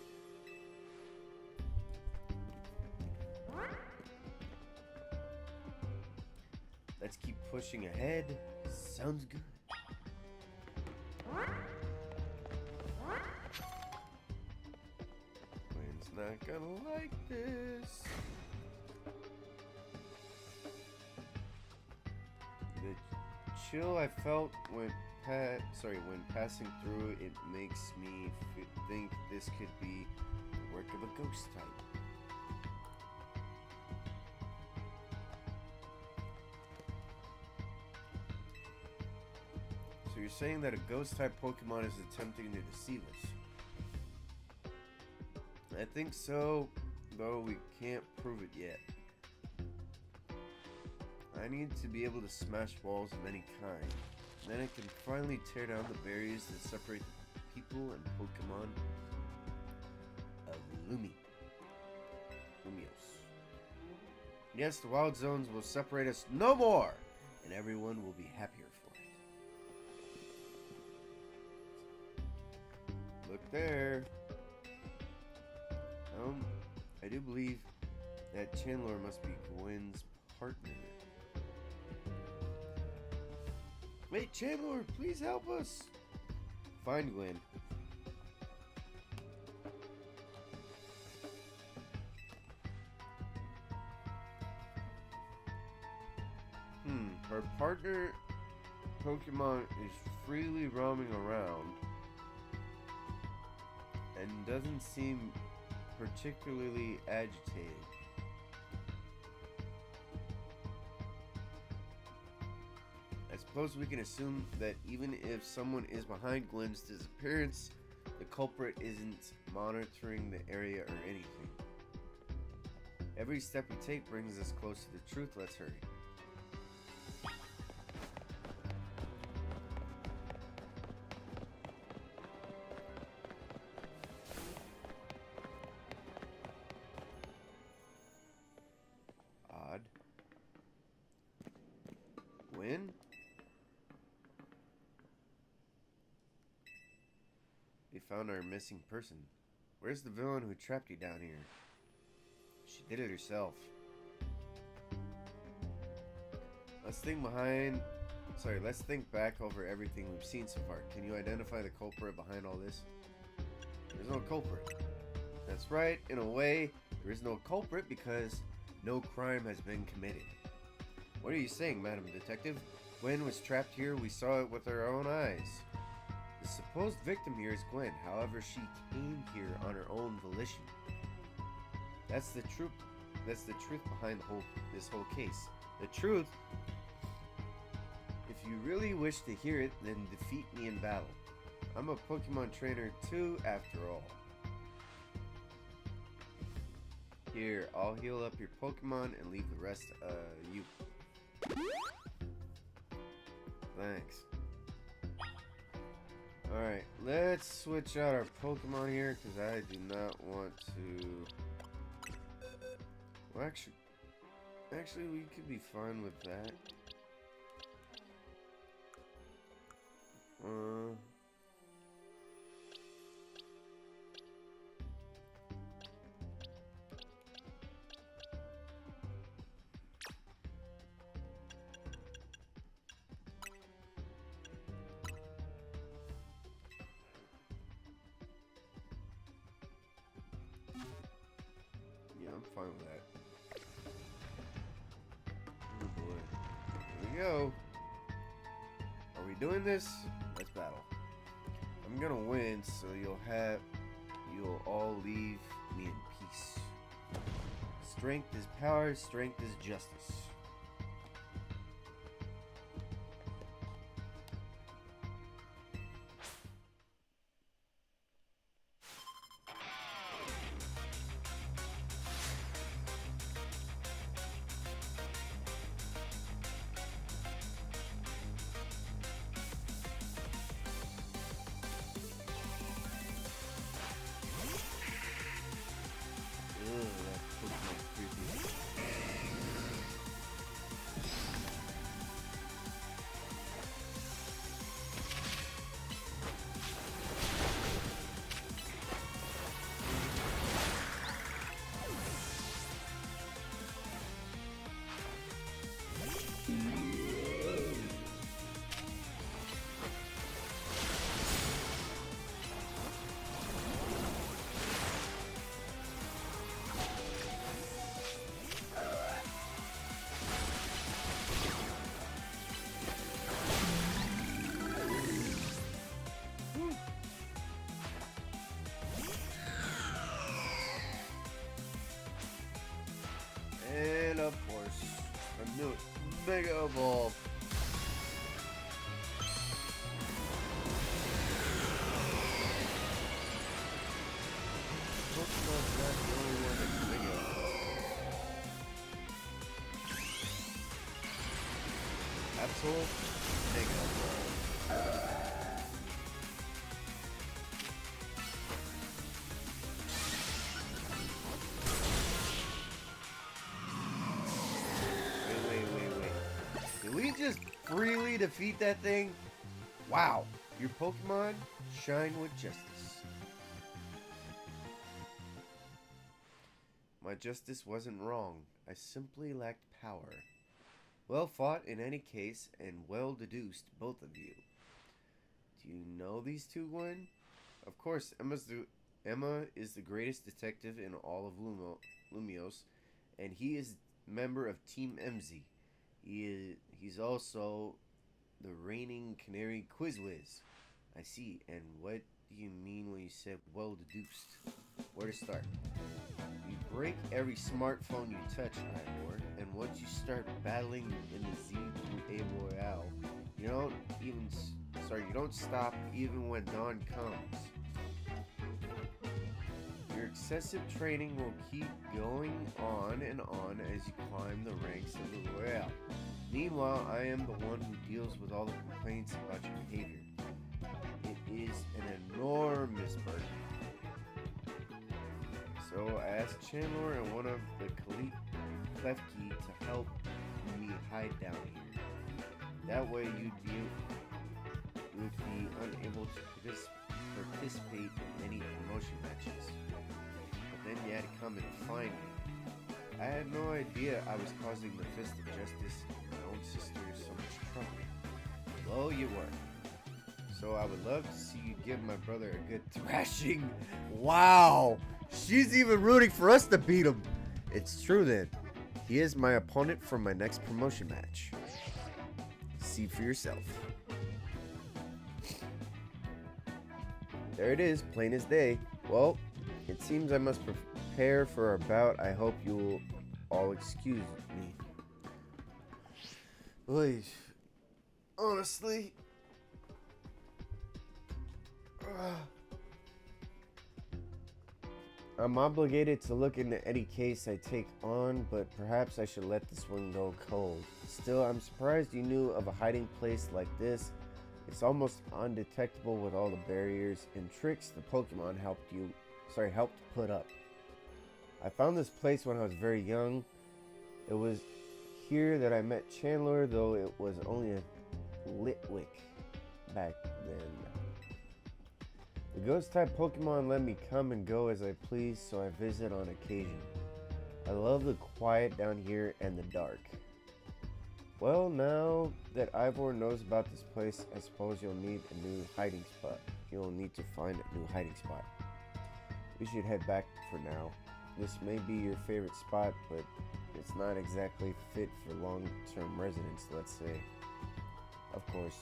Let's keep pushing ahead. Sounds good. Gwen's not gonna like this. The chill I felt when passing through it makes me think this could be the work of a ghost type. So you're saying that a ghost type Pokemon is attempting to deceive us? I think so, though we can't prove it yet. I need to be able to smash walls of any kind. Then I can finally tear down the barriers that separate the people and Pokemon of Lumios. Yes, the wild zones will separate us no more, and everyone will be happier for it. Look there. I do believe that Chandler must be Gwen's partner. Wait, Chandler, please help us. Find Gwen. Her partner Pokemon is freely roaming around and doesn't seem particularly agitated. I suppose we can assume that even if someone is behind Gwen's disappearance, the culprit isn't monitoring the area or anything. Every step we take brings us close to the truth. Let's hurry. Odd. Gwen? We found our missing person. Where's the villain who trapped you down here? She did it herself. Let's think back over everything we've seen so far. Can you identify the culprit behind all this? There's no culprit. That's right, in a way, there is no culprit because no crime has been committed. What are you saying, Madam Detective? Gwen was trapped here, we saw it with our own eyes. The supposed victim here is Gwen. However, she came here on her own volition. That's the truth. That's the truth behind this whole case. The truth. If you really wish to hear it, then defeat me in battle. I'm a Pokemon trainer too, after all. Here, I'll heal up your Pokemon and leave the rest, you. Thanks. Alright, let's switch out our Pokemon here, because I do not want to... Well, actually, we could be fine with that. Yeah, I'm fine with that. Oh boy. Here we go. Are we doing this? Let's battle. I'm gonna win, so you'll all leave me in peace. Strength is power, strength is justice. And of course, a new Mega Evolve. Pokemon's not the only one that can Mega Evolve. Absol, Mega Evolve. Did we just freely defeat that thing? Wow, your Pokemon shine with justice. My justice wasn't wrong. I simply lacked power. Well fought in any case, and well deduced, both of you. Do you know these two, Gwen? Of course, Emma is the greatest detective in all of Lumios, and he is member of Team MZ. He's also the reigning Canary Quizwiz. I see. And what do you mean when you said well deduced? Where to start? You break every smartphone you touch, Ivor, and once you start battling in the Z2A Royale, you don't stop even when dawn comes. Your excessive training will keep going on and on as you climb the ranks of the Royale. Meanwhile, I am the one who deals with all the complaints about your behavior. It is an enormous burden. So I asked Chandler and one of the Klefki to help me hide down here. That way you'd be unable to participate in any promotion matches. But then you had to come and find me. I had no idea I was causing the Fist of Justice and my own sister so much trouble. Well, you were. So I would love to see you give my brother a good thrashing. Wow! She's even rooting for us to beat him. It's true then. He is my opponent for my next promotion match. See for yourself. There it is, plain as day. Well, it seems I must prepare for our bout. I hope you'll all excuse me. Please, honestly, I'm obligated to look into any case I take on, but perhaps I should let this one go cold. Still, I'm surprised you knew of a hiding place like this. It's almost undetectable with all the barriers and tricks the Pokemon helped put up. I found this place when I was very young. It was here that I met Chandler, though it was only a Litwick back then. The ghost-type Pokemon let me come and go as I please, so I visit on occasion. I love the quiet down here and the dark. Well, now that Ivor knows about this place, I suppose you'll need a new hiding spot. You'll need to find a new hiding spot. We should head back for now. This may be your favorite spot, but it's not exactly fit for long-term residents, let's say. Of course.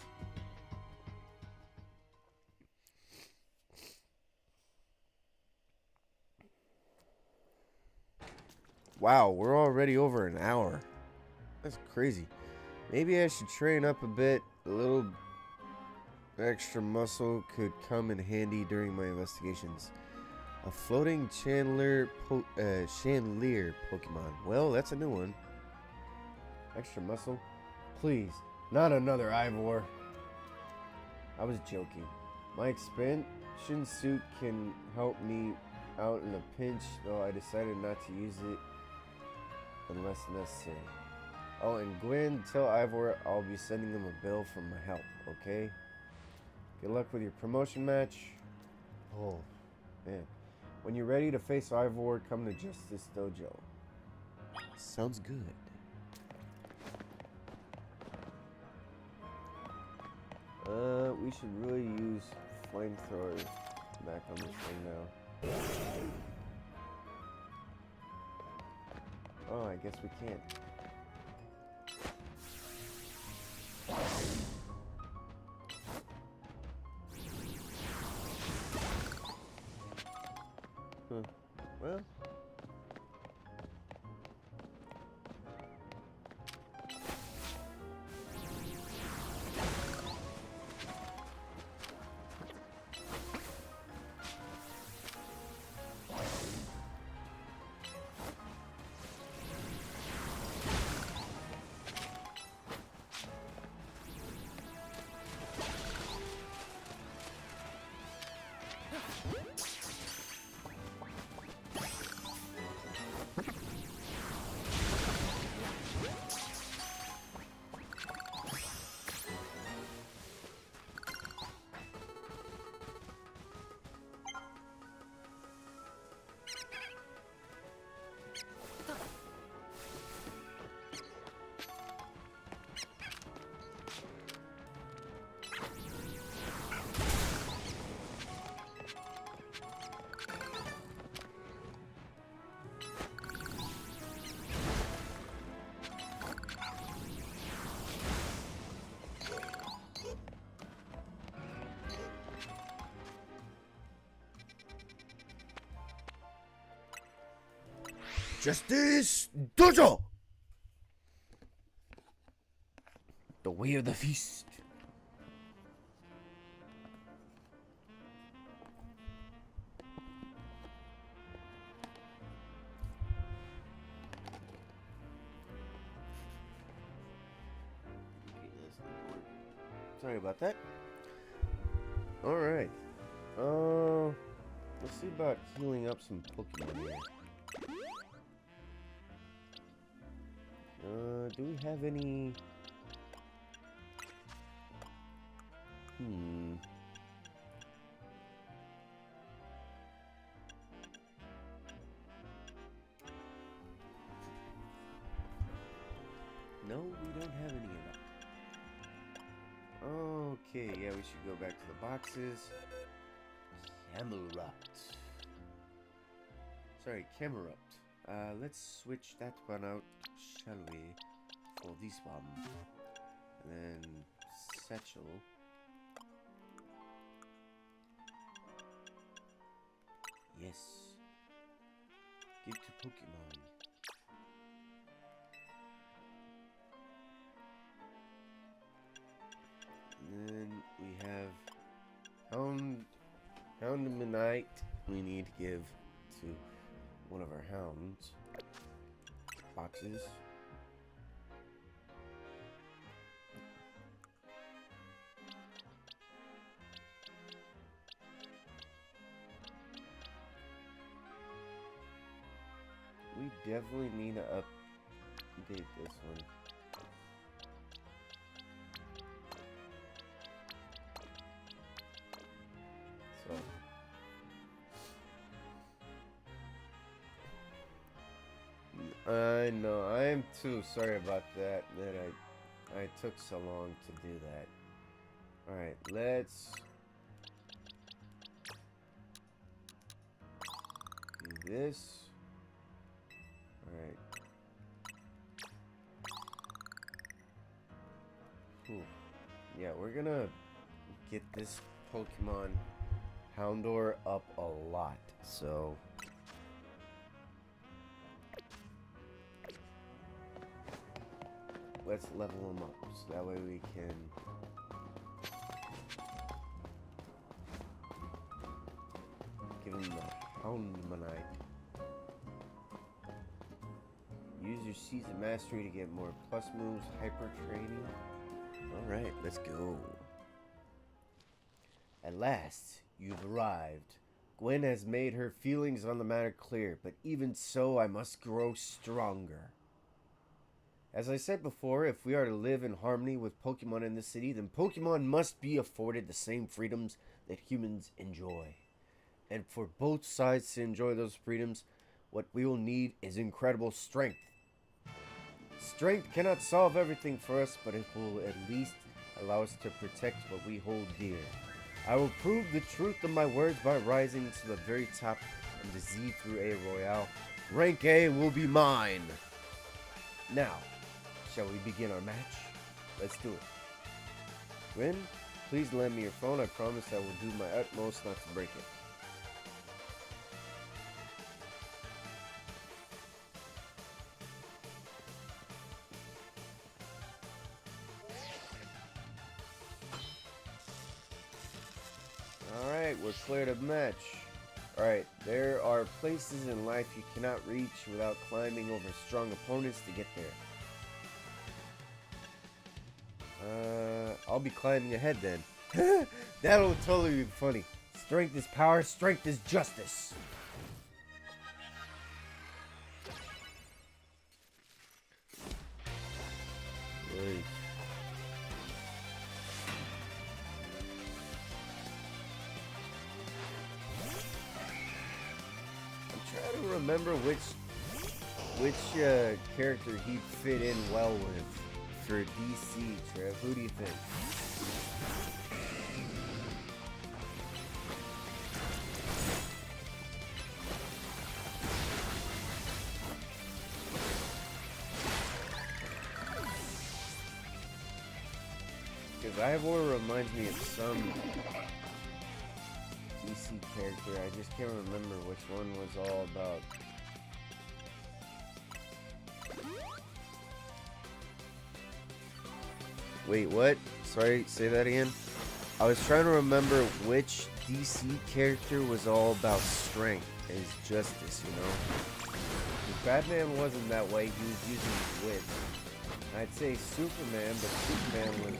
Wow, we're already over an hour. That's crazy. Maybe I should train up a bit. A little extra muscle could come in handy during my investigations. A floating chandelier Pokemon. Well, that's a new one. Extra muscle? Please, not another Ivor. I was joking. My expansion suit can help me out in a pinch, though I decided not to use it unless necessary. Oh, and Gwen, tell Ivor I'll be sending him a bill for my help, okay? Good luck with your promotion match. Oh, man. When you're ready to face Ivor, come to Justice Dojo. Sounds good. We should really use flamethrower back on this thing now. Oh, I guess we can't. Well. Justice Dojo! The way of the feast. Sorry about that. Alright. Let's see about healing up some Pokemon here. Do we have any... No, we don't have any of that. Okay, yeah, we should go back to the boxes. Camerupt. Sorry, Camerupt. Let's switch that one out, shall we, for this one. And then Satchel. Yes. Give to Pokemon. And then we have Houndomanite we need to give to one of our hounds. Boxes. We definitely need to update this one. So I know I am too sorry about that I took so long to do that. Alright, let's do this. Alright. Yeah, we're gonna get this Pokemon Houndour up a lot, so let's level him up so that way we can give him the Houndomanite. Use your Season Mastery to get more plus moves, hyper training. Alright, let's go. At last, you've arrived. Gwen has made her feelings on the matter clear, but even so, I must grow stronger. As I said before, if we are to live in harmony with Pokemon in the city, then Pokemon must be afforded the same freedoms that humans enjoy. And for both sides to enjoy those freedoms, what we will need is incredible strength. Strength cannot solve everything for us, but it will at least allow us to protect what we hold dear. I will prove the truth of my words by rising to the very top of the Z through A Royale. Rank A will be mine. Now, shall we begin our match? Let's do it. Gwen, please lend me your phone. I promise I will do my utmost not to break it. Alright, we're cleared of match. Alright, there are places in life you cannot reach without climbing over strong opponents to get there. I'll be climbing ahead then. That'll totally be funny. Strength is power, strength is justice. Wait. Try to remember which character he'd fit in well with for DC, Trev. Who do you think? Because Ivor reminds me of some DC character. I just can't remember which one was all about. Wait, what? Sorry, say that again. I was trying to remember which DC character was all about strength and justice, you know? If Batman wasn't that way, he was using his wit. I'd say Superman, but Superman was,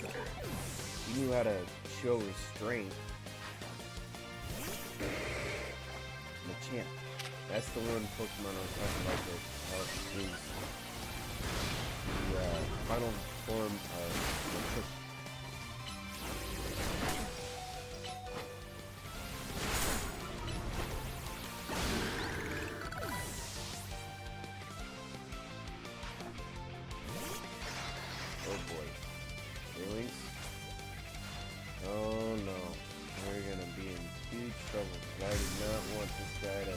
he knew how to show restraint. Machamp. That's the one Pokemon I was talking about that is the final form of Machamp. Oh boy. Feelings? Oh no. We're gonna be in huge trouble. I do not want this guy to...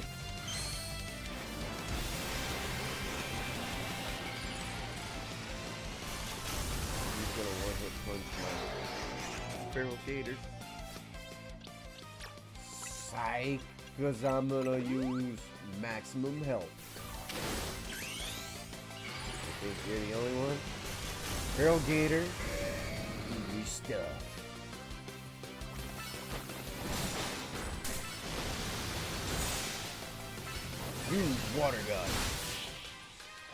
He's gonna one-hit punch my Feral Gator. Psych! because I'm gonna use maximum health. I think you're the only one. Feral Gator. Easy stuff. Use Water God.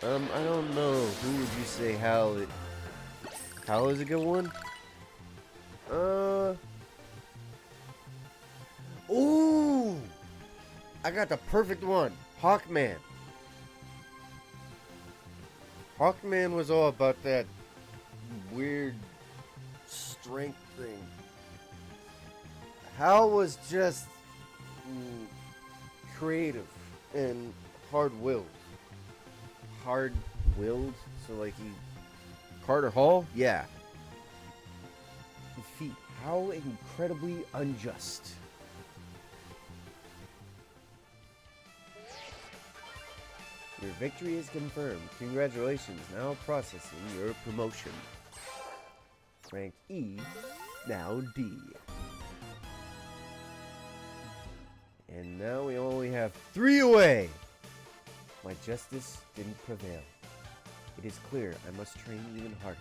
I don't know. Who would you say Hal is a good one? Ooh! I got the perfect one. Hawkman. Hawkman was all about that weird strength thing. Hal was just creative and hard-willed. Hard-willed? So like he... Carter Hall? Yeah. Defeat. How incredibly unjust. Your victory is confirmed. Congratulations. Now processing your promotion. Rank E, now D. And now we only have 3 away. My justice didn't prevail. It is clear I must train even harder.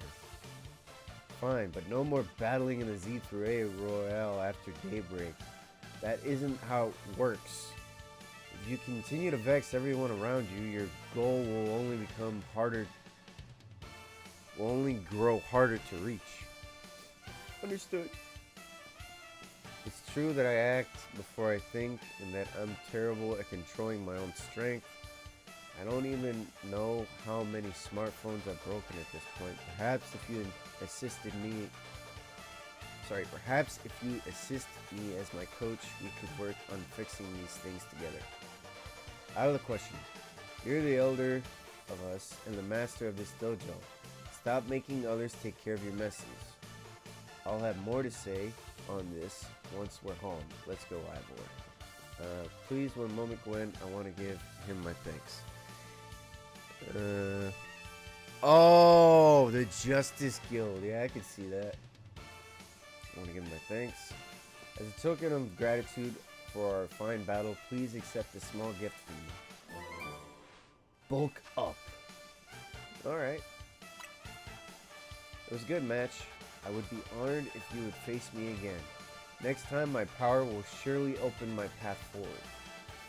Fine, but no more battling in the Z through A Royale after daybreak. That isn't how it works. If you continue to vex everyone around you, your goal will only become harder. Will only grow harder to reach. Understood. It's true that I act before I think, and that I'm terrible at controlling my own strength. I don't even know how many smartphones I've broken at this point. Perhaps if you assist me as my coach, we could work on fixing these things together. Out of the question. You're the elder of us and the master of this dojo. Stop making others take care of your messes. I'll have more to say on this once we're home. Let's go, Ivor. Please, one moment, Gwen. I want to give him my thanks. Oh, the Justice Guild. Yeah, I can see that. I want to give him my thanks. As a token of gratitude for our fine battle, please accept a small gift from me. Bulk up. Alright. It was a good match. I would be honored if you would face me again. Next time, my power will surely open my path forward.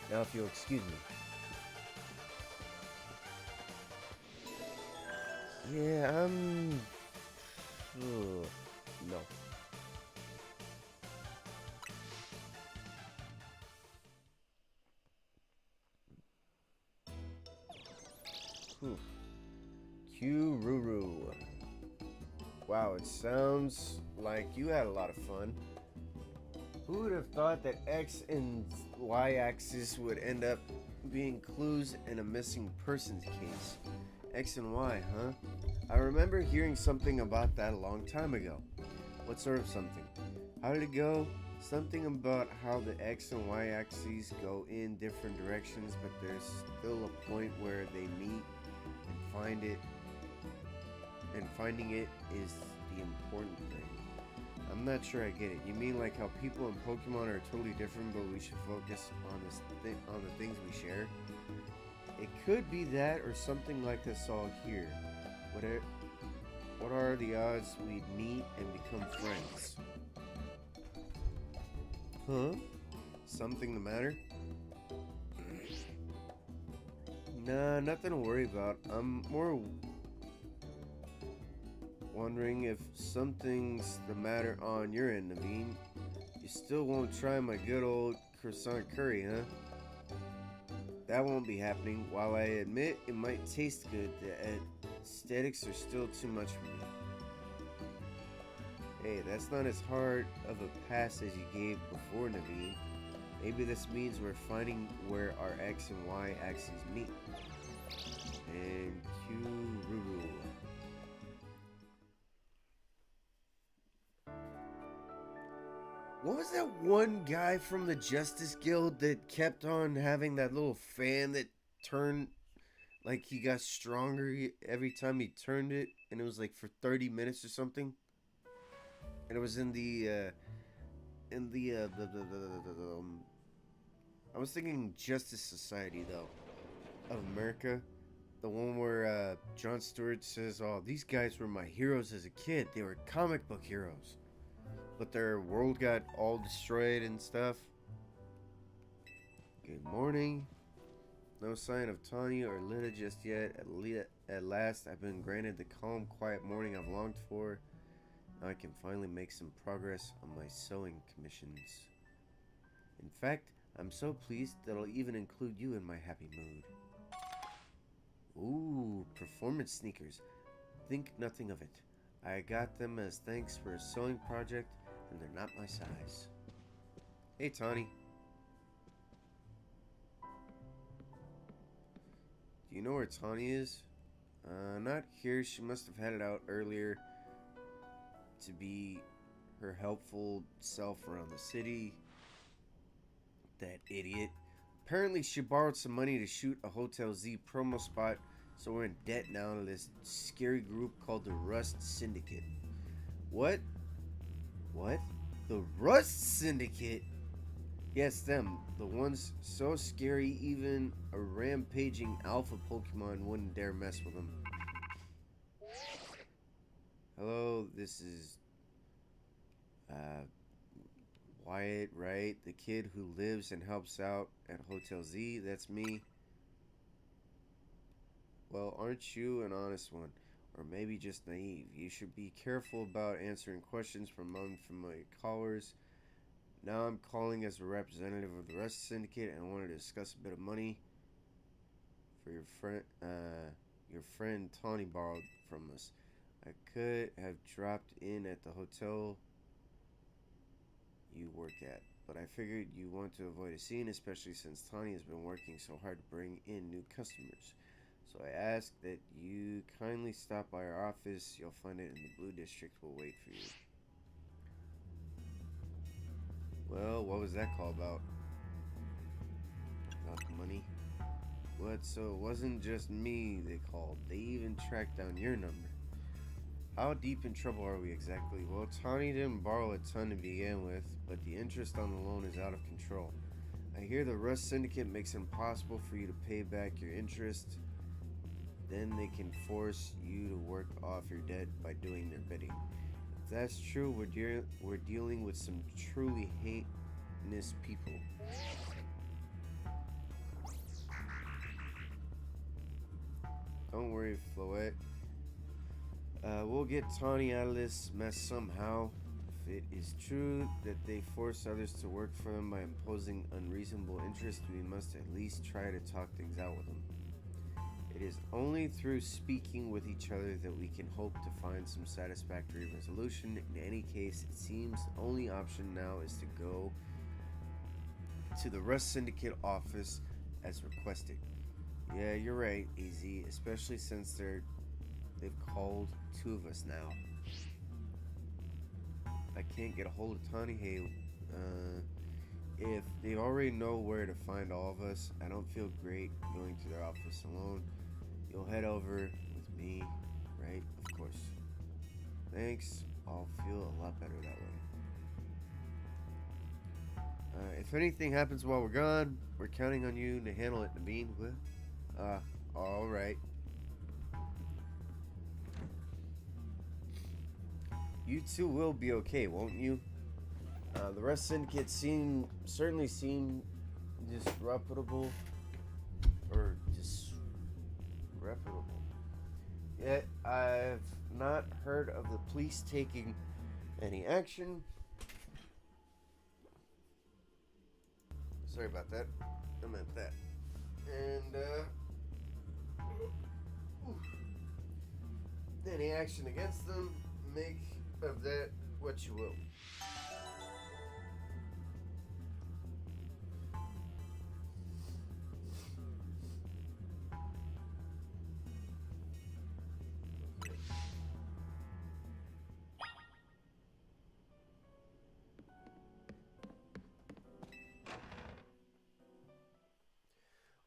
Now, if you'll excuse me. Yeah, no. Q-Ruru. Wow, it sounds like you had a lot of fun. Who would have thought that X and Y axis would end up being clues in a missing persons case? X and Y, huh? I remember hearing something about that a long time ago. What sort of something? How did it go? Something about how the X and Y axes go in different directions, but there's still a point where they meet and find it, and finding it is the important thing. I'm not sure I get it. You mean like how people in Pokemon are totally different, but we should focus on on the things we share? It could be that, or something like this all here. What are the odds we'd meet and become friends? Huh? Something the matter? Nah, nothing to worry about. I'm more wondering if something's the matter on your end, Naveen. You still won't try my good old croissant curry, huh? That won't be happening. While I admit it might taste good, the aesthetics are still too much for me. Hey, that's not as hard of a pass as you gave before, Naveen. Maybe this means we're finding where our X and Y axes meet. And Q-Ruru. What was that one guy from the Justice Guild that kept on having that little fan that turned, like he got stronger every time he turned it, and it was like for 30 minutes or something? And it was in the I was thinking Justice Society, though, of America. The one where Jon Stewart says, oh, these guys were my heroes as a kid. They were comic book heroes. But their world got all destroyed and stuff. Good morning. No sign of Tanya or Lita just yet. At last, I've been granted the calm, quiet morning I've longed for. Now I can finally make some progress on my sewing commissions. In fact, I'm so pleased that I'll even include you in my happy mood. Ooh, performance sneakers. Think nothing of it. I got them as thanks for a sewing project, and they're not my size. Hey, Tawny. Do you know where Tawny is? Not here. She must have headed out earlier to be her helpful self around the city. That idiot. Apparently she borrowed some money to shoot a Hotel Z promo spot, so we're in debt now to this scary group called the Rust Syndicate. What? What? The Rust Syndicate? Yes, them. The ones so scary even a rampaging alpha Pokemon wouldn't dare mess with them. Hello, this is Wyatt, right? The kid who lives and helps out at Hotel Z. That's me. Well, aren't you an honest one? Or maybe just naive? You should be careful about answering questions from unfamiliar callers. Now I'm calling as a representative of the Rust Syndicate, and I want to discuss a bit of money for your friend Tawny borrowed from us. I could have dropped in at the hotel you work at, but I figured you want to avoid a scene, especially since Tawny has been working so hard to bring in new customers. So I ask that you kindly stop by our office. You'll find it in the Blue District. We'll wait for you. Well, what was that call about? About the money? What? So it wasn't just me they called. They even tracked down your number. How deep in trouble are we exactly? Well, Tawny didn't borrow a ton to begin with, but the interest on the loan is out of control. I hear the Rust Syndicate makes it impossible for you to pay back your interest. Then they can force you to work off your debt by doing their bidding. If that's true, we're dealing with some truly heinous people. Don't worry, Floette. We'll get Tawny out of this mess somehow. If it is true that they force others to work for them by imposing unreasonable interest, we must at least try to talk things out with them. It is only through speaking with each other that we can hope to find some satisfactory resolution. In any case, it seems the only option now is to go to the Rust Syndicate office as requested. Yeah, you're right, AZ, especially since they've called two of us now. I can't get a hold of Tawny. Hey, if they already know where to find all of us, I don't feel great going to their office alone. You'll head over with me, right? Of course. Thanks. I'll feel a lot better that way. If anything happens while we're gone, we're counting on you to handle it, Naveen. Alright. You two will be okay, won't you? The Rust Syndicate certainly seem disreputable. Or disreputable. Yet I've not heard of the police taking any action. Sorry about that. I meant that. And any action against them, make of that what you will.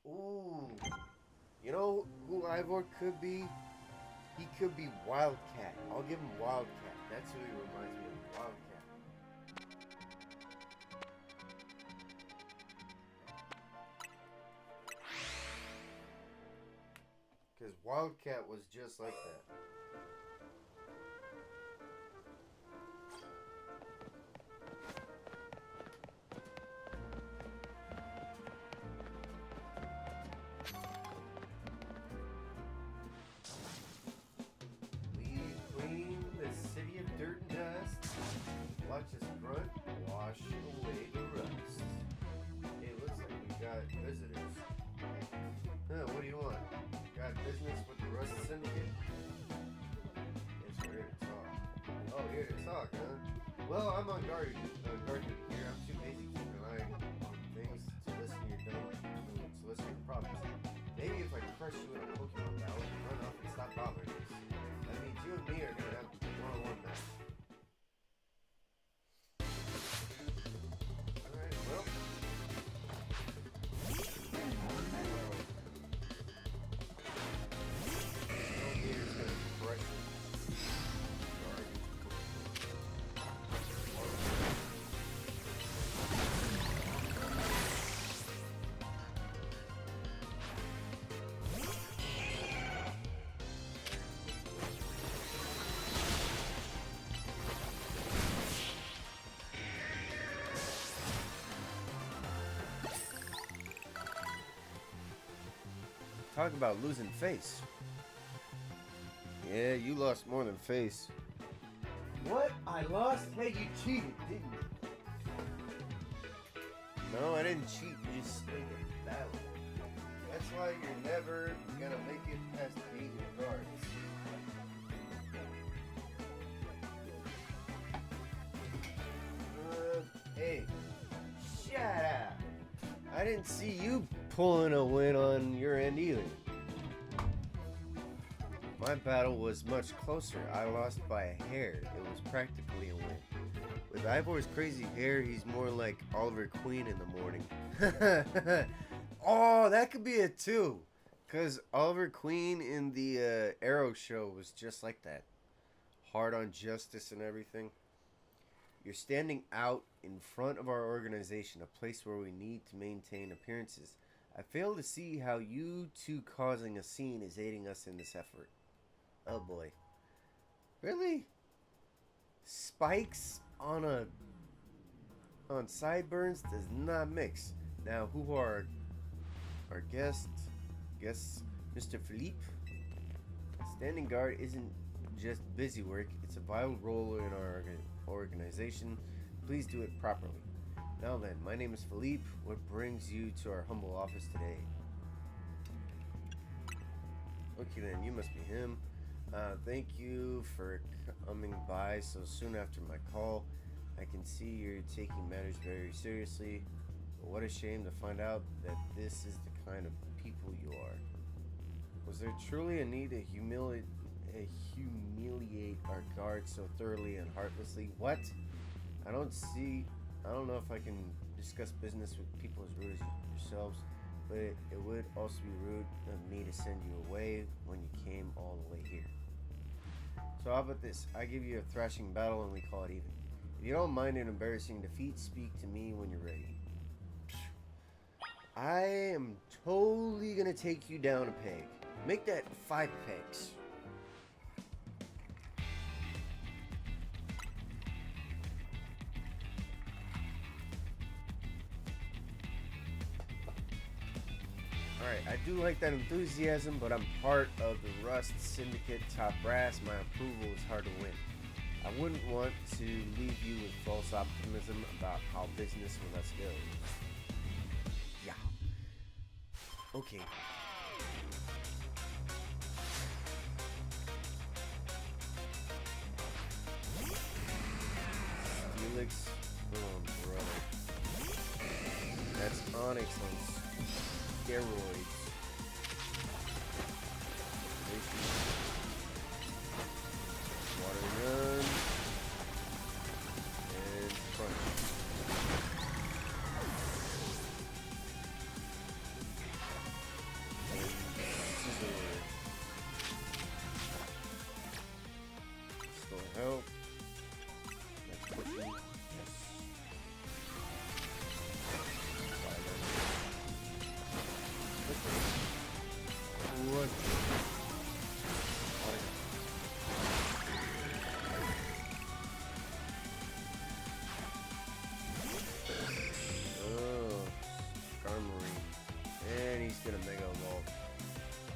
Ooh, you know who Ivor could be? He could be Wildcat. I'll give him Wildcat. That's who he reminds me of. Wildcat. Because Wildcat was just like that. We clean the city of dirt and dust. Watch us grunt, wash away the rust. Hey, looks like we got visitors. Huh, what do you want? Got business with the Rust Syndicate? Guess we're here to talk. Oh, here to talk, huh? Well, I'm on guard duty here. I'm too busy keeping an eye on things to listen to your problems. Maybe if I crush you in a Pokemon battle, you run off and stop bothering us. That means you and me are gonna have a one-on-one match. Alright, well. Alligator's gonna crush you. Talk about losing face. Yeah, you lost more than face. What? I lost? Hey, you cheated, didn't you? No, I didn't cheat. You just stayed in battle. That's why you're never gonna make it past beating your guards. Hey, shut up. I didn't see you pulling a win on your end either. My battle was much closer. I lost by a hair. It was practically a win. With Ivor's crazy hair, he's more like Oliver Queen in the morning. Oh, that could be it too. Because Oliver Queen in the Arrow show was just like that. Hard on justice and everything. You're standing out in front of our organization, a place where we need to maintain appearances. I fail to see how you two causing a scene is aiding us in this effort. Oh boy. Really? Spikes on sideburns does not mix. Now, who are our guests? Guess Mr. Philippe? Standing guard isn't just busy work, it's a vital role in our organization. Please do it properly. Now then, my name is Philippe. What brings you to our humble office today? Okay then, you must be him. Thank you for coming by so soon after my call. I can see you're taking matters very seriously. But what a shame to find out that this is the kind of people you are. Was there truly a need to humiliate our guards so thoroughly and heartlessly? What? I don't know if I can discuss business with people as rude as yourselves, but it would also be rude of me to send you away when you came all the way here. So how about this? I give you a thrashing battle and we call it even. If you don't mind an embarrassing defeat, speak to me when you're ready. I am totally gonna take you down a peg. Make that 5 pegs. Alright, I do like that enthusiasm, but I'm part of the Rust Syndicate top brass. My approval is hard to win. I wouldn't want to leave you with false optimism about how business with us goes. Yeah. Okay. Felix, oh brother. That's Onyx on steroids. Water gun. And crunch. And scissor. Still help. Next pushing. Yes. Fire.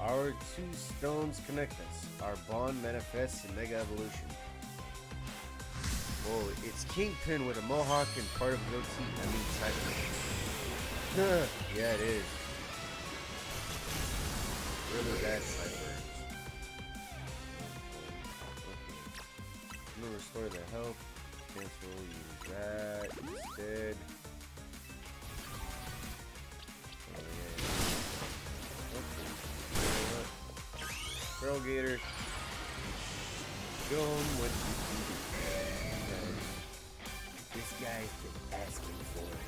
Our two stones connect us. Our bond manifests in Mega Evolution. Whoa, it's Kingpin with a mohawk and part of a goatee. I mean, Cyber. Yeah, it is. Really bad Cyber. I'm gonna restore the health. Cancel, use that instead. Girl Gator. Show him what you can do. This guy's been asking for it.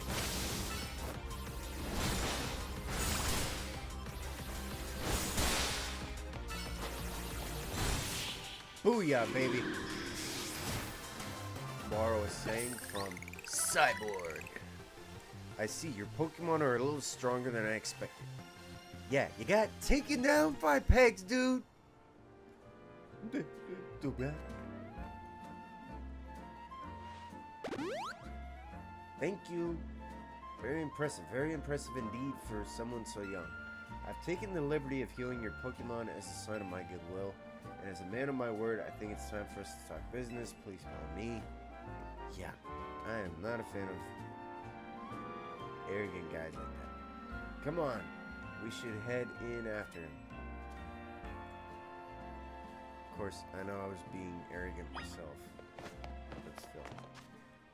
Booyah, baby. Borrow a saying from Cyborg. I see, your Pokemon are a little stronger than I expected. Yeah, you got taken down 5 pegs, dude. Too bad. Thank you. Very impressive indeed for someone so young. I've taken the liberty of healing your Pokemon as a sign of my goodwill, and as a man of my word, I think it's time for us to talk business. Please follow me. Yeah, I am not a fan of arrogant guys like that. Come on, we should head in after him. Of course, I know I was being arrogant myself, but still.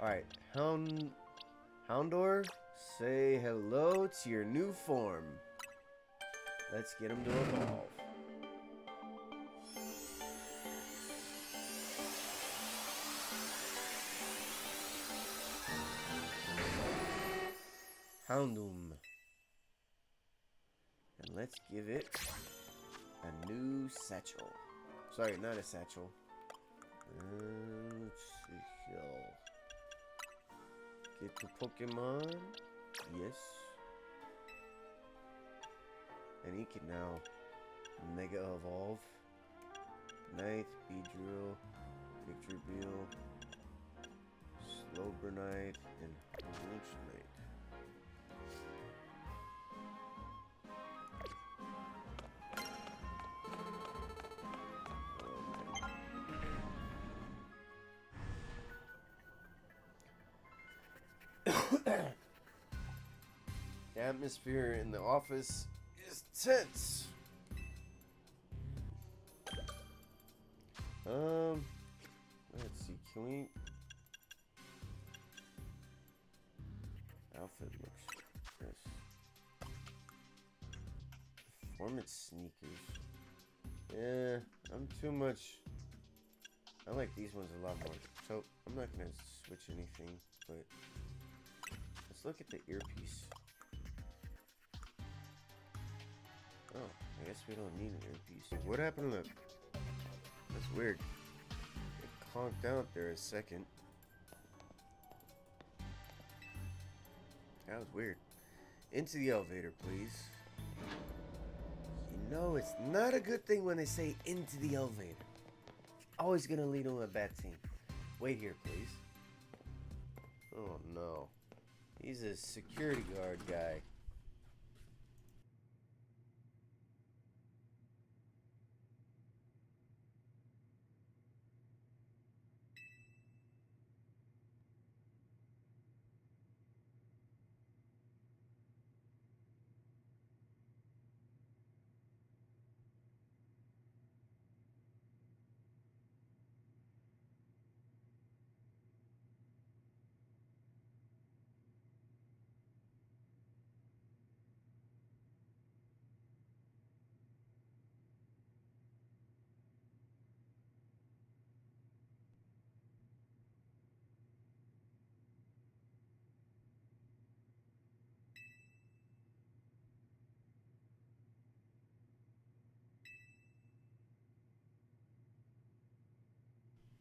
Alright, Houndor, say hello to your new form. Let's get him to evolve. Houndoom. And let's give it a new satchel. Sorry, not a satchel. Let's see here. Get to Pokemon. Yes. And he can now Mega Evolve. Knight, Beedrill, Victreebel, Slowburnite, and Lynchknight. The atmosphere in the office is tense. Let's see, can we... Outfit looks... Yes. Performance sneakers. Yeah, I'm too much... I like these ones a lot more. So, I'm not gonna switch anything, but... Let's look at the earpiece. Oh, I guess we don't need an earpiece. What happened to... That's weird. It conked out there a second. That was weird. Into the elevator, please. You know, it's not a good thing when they say into the elevator. Always gonna lead on a bad team. Wait here, please. Oh no. He's a security guard guy.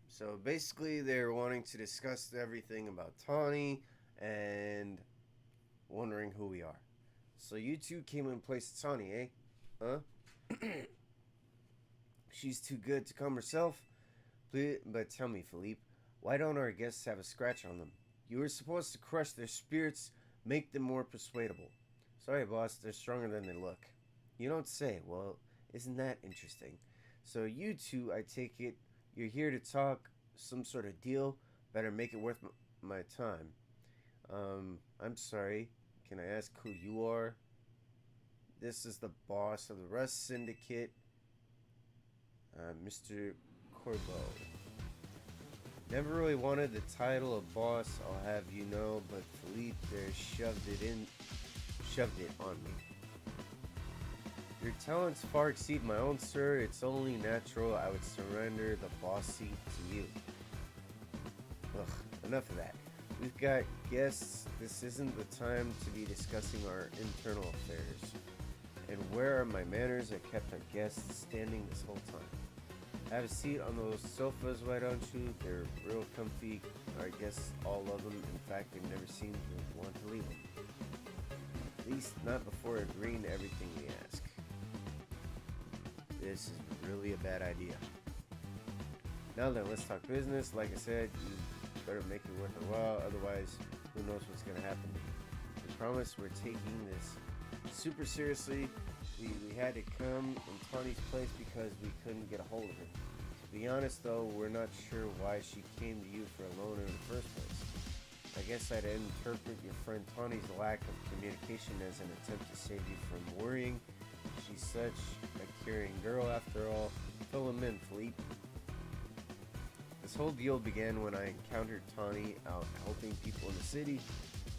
So basically, they're wanting to discuss everything about Tawny and wondering who we are. So you two came in place of Tawny, eh? Huh? She's too good to come herself? Please, but tell me, Philippe, why don't our guests have a scratch on them? You were supposed to crush their spirits, make them more persuadable. Sorry, boss, they're stronger than they look. You don't say. Well, Isn't that interesting? So you two, I take it, you're here to talk some sort of deal. Better make it worth my time. I'm sorry. Can I ask who you are? This is the boss of the Rust Syndicate, Mr. Corbeau. Never really wanted the title of boss, I'll have you know, but Philippe there shoved it on me. Your talents far exceed my own, sir. It's only natural I would surrender the boss seat to you. Ugh, enough of that. We've got guests. This isn't the time to be discussing our internal affairs. And where are my manners? I kept our guests standing this whole time. Have a seat on those sofas, why don't you? They're real comfy. Our guests all love them. In fact, they never seem to want to leave them. At least not before agreeing to everything we ask. This is really a bad idea. Now then, let's talk business. Like I said, you better make it worth a while, otherwise who knows what's going to happen. We promise we're taking this super seriously. We had to come in Tawny's place because we couldn't get a hold of her. To be honest though, we're not sure why she came to you for a loan in the first place. I guess I'd interpret your friend Tawny's lack of communication as an attempt to save you from worrying. She's such a caring girl after all. Fill him in, Philippe. This whole deal began when I encountered Tawny out helping people in the city.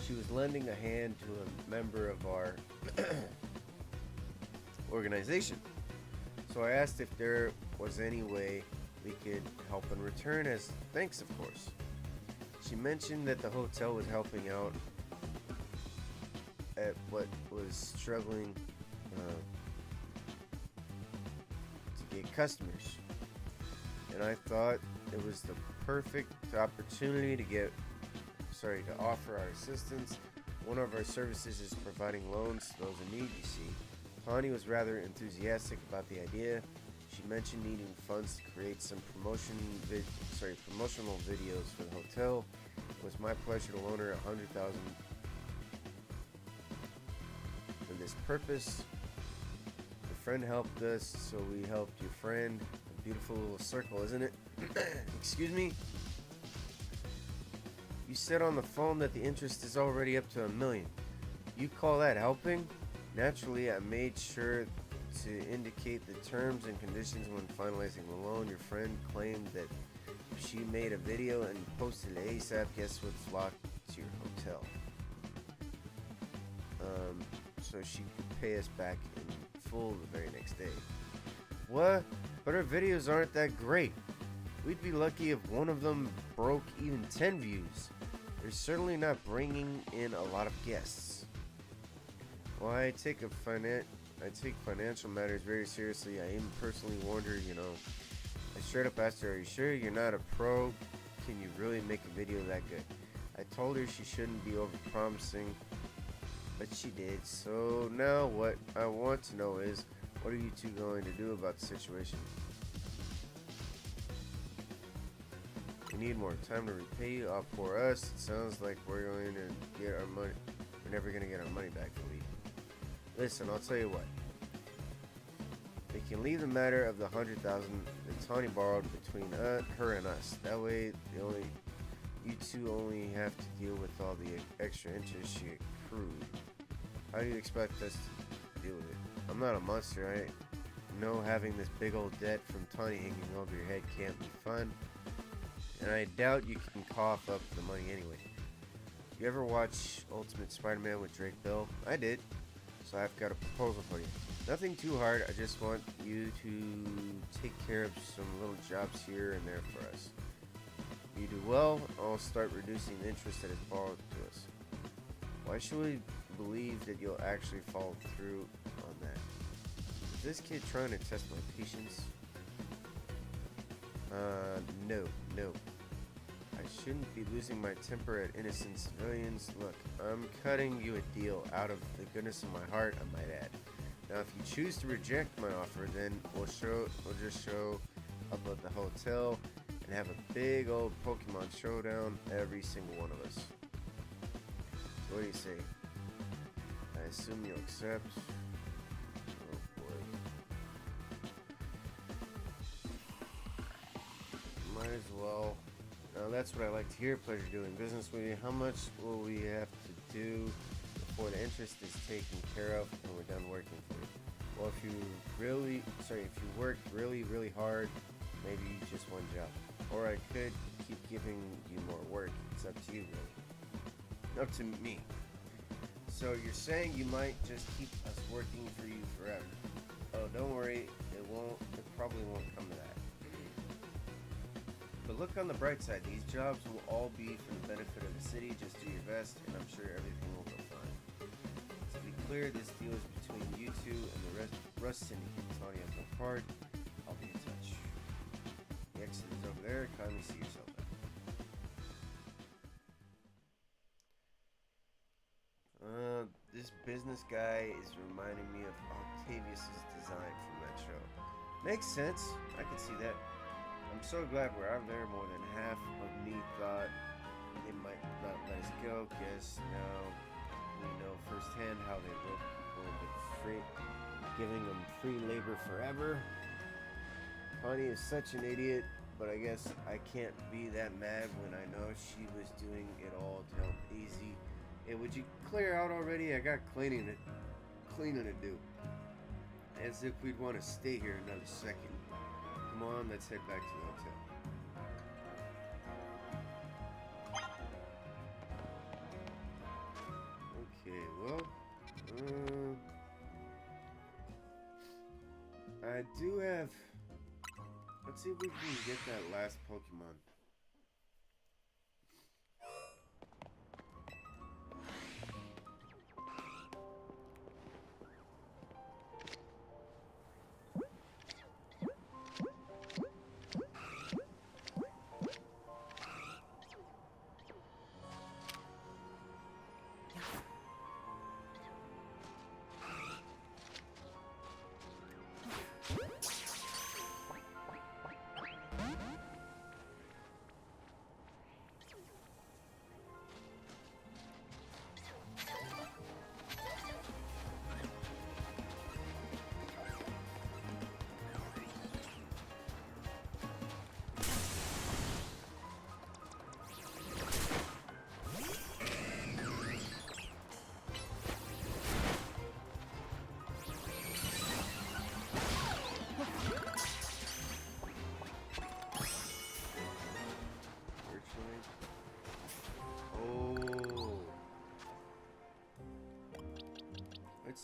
She was lending a hand to a member of our organization. So I asked if there was any way we could help in return, as thanks, of course. She mentioned that the hotel was helping out at what was struggling to get customers. And I thought it was the perfect opportunity to offer our assistance. One of our services is providing loans to those in need, you see. Tawny was rather enthusiastic about the idea. She mentioned needing funds to create some promotional videos for the hotel. It was my pleasure to loan her $100,000 for this purpose. Your friend helped us, so we helped your friend. A beautiful little circle, isn't it? Excuse me? You said on the phone that the interest is already up to $1 million. You call that helping? Naturally, I made sure to indicate the terms and conditions when finalizing the loan. Your friend claimed that if she made a video and posted it ASAP, guess what's flocked to your hotel? So she could pay us back in full the very next day. What? But our videos aren't that great. We'd be lucky if one of them broke even 10 views. They're certainly not bringing in a lot of guests. Well, I take financial matters very seriously. I even personally warned her, I straight up asked her, are you sure you're not a pro? Can you really make a video that good? I told her she shouldn't be over-promising, but she did. So now what I want to know is, what are you two going to do about the situation? We need more time to repay you. For us, it sounds like we're going to get our money. We're never going to get our money back, Philippe. Listen, I'll tell you what. We can leave the matter of the $100,000 that Tawny borrowed between her and us. That way, you two only have to deal with all the extra interest she accrued. How do you expect us to deal with it? I'm not a monster. I know having this big old debt from Tawny hanging over your head can't be fun. And I doubt you can cough up the money anyway. You ever watch Ultimate Spider-Man with Drake Bell? I did. So I've got a proposal for you. Nothing too hard. I just want you to take care of some little jobs here and there for us. If you do well, I'll start reducing the interest that is borrowed to us. Why should we believe that you'll actually follow through on that? Is this kid trying to test my patience? No. I shouldn't be losing my temper at innocent civilians. Look, I'm cutting you a deal out of the goodness of my heart, I might add. Now, if you choose to reject my offer, then we'll just show up at the hotel and have a big old Pokemon showdown, every single one of us. So what do you say? I assume you'll accept. Oh boy. as well. That's what I like to hear. Pleasure doing business with you. How much will we have to do before the interest is taken care of and we're done working for you? Well, if you work really hard, maybe just one job. Or I could keep giving you more work. It's up to you, really. Up to me. So you're saying you might just keep us working for you forever. Oh, don't worry. It probably won't come to that. But look on the bright side. These jobs will all be for the benefit of the city. Just do your best, and I'm sure everything will go fine. To be clear, this deal is between you two and the Rust Syndicate. Tony has no part. I'll be in touch. The exit is over there. Kindly see yourself out. This business guy is reminding me of Octavius's design from that show. Makes sense. I can see that. I'm so glad we're out there. More than half of me thought they might not let us go. Guess now we know firsthand how they rope people into giving them free labor forever. Connie is such an idiot, but I guess I can't be that mad when I know she was doing it all to help Easy. Hey, would you clear out already? I got cleaning to do. As if we'd want to stay here another second. Come on, let's head back to the hotel. Okay, well, I do have. Let's see if we can get that last Pokemon.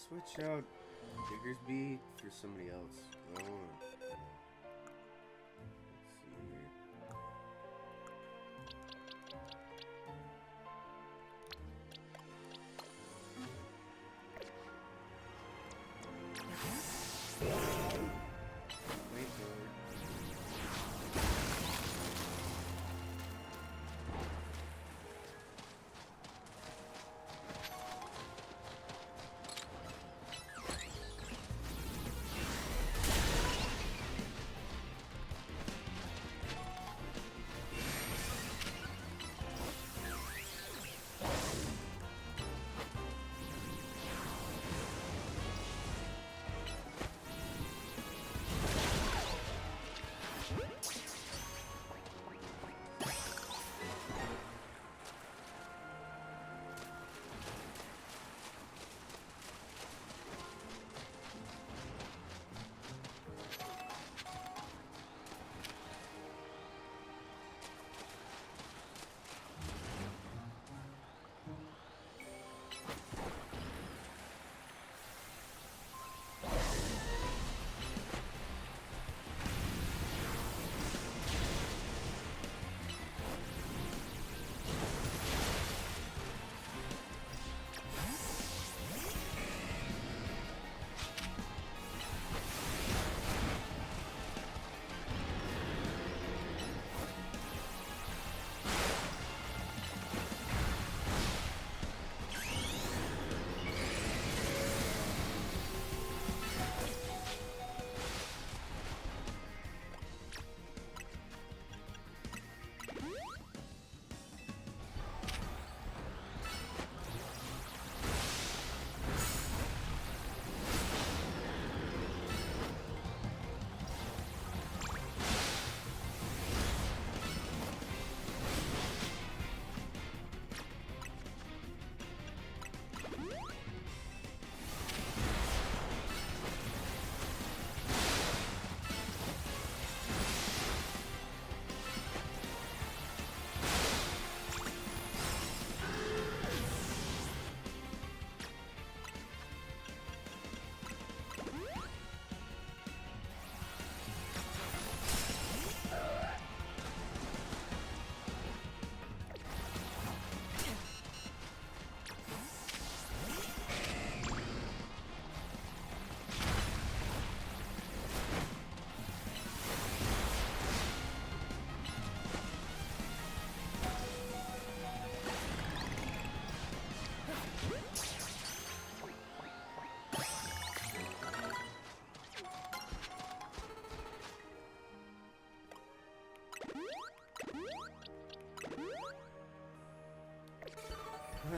Switch out Diggersby for somebody else. Let's see here. Wait for it.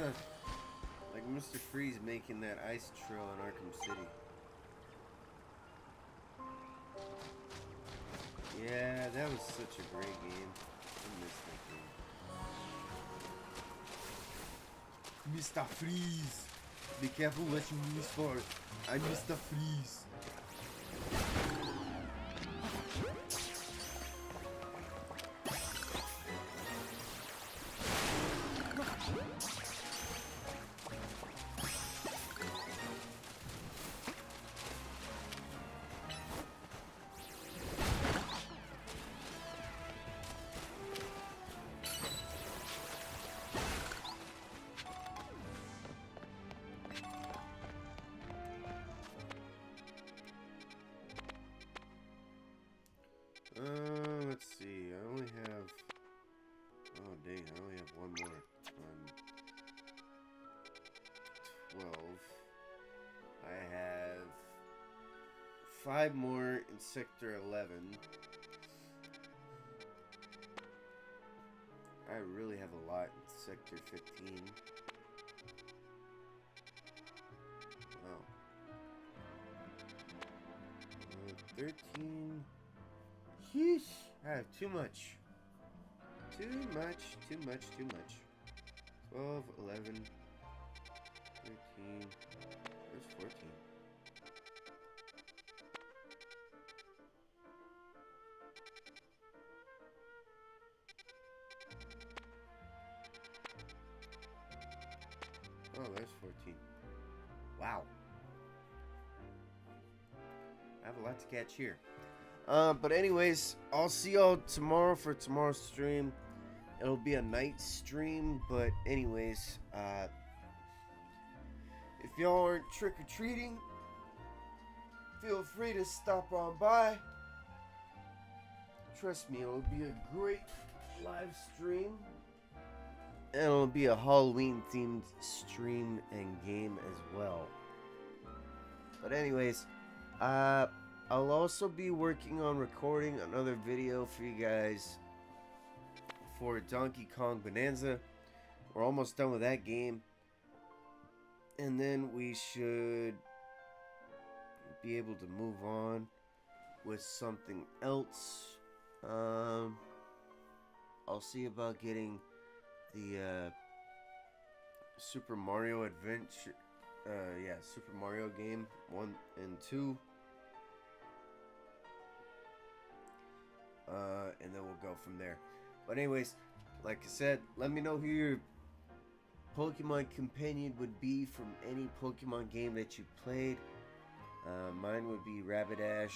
Like Mr. Freeze making that ice trail in Arkham City. Yeah, that was such a great game. I missed that game. Mr. Freeze! Be careful what you use for. I'm Mr. Freeze. Let's see. I only have. Oh dang! I only have one more on 12. I have 5 more in Sector 11. I really have a lot in Sector 15. Wow. 13. Sheesh. I have too much. Too much. 12, 11, 13. Where's 14? Oh, there's 14. Wow. I have a lot to catch here. But anyways, I'll see y'all tomorrow for tomorrow's stream. It'll be a night stream, but anyways, if y'all aren't trick-or-treating, feel free to stop on by. Trust me, it'll be a great live stream. And it'll be a Halloween-themed stream and game as well. But anyways, I'll also be working on recording another video for you guys for Donkey Kong Bonanza. We're almost done with that game. And then we should be able to move on with something else. I'll see about getting the Super Mario Adventure, Super Mario game 1 and 2. And then we'll go from there. But anyways, like I said, let me know who your Pokemon companion would be from any Pokemon game that you played. Mine would be Rapidash.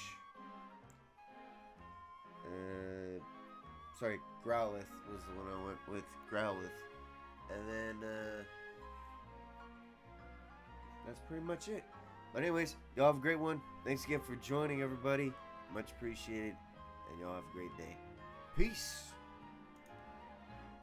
Growlithe was the one I went with. Growlithe. And then, that's pretty much it. But anyways, y'all have a great one. Thanks again for joining, everybody. Much appreciated. And y'all have a great day. Peace.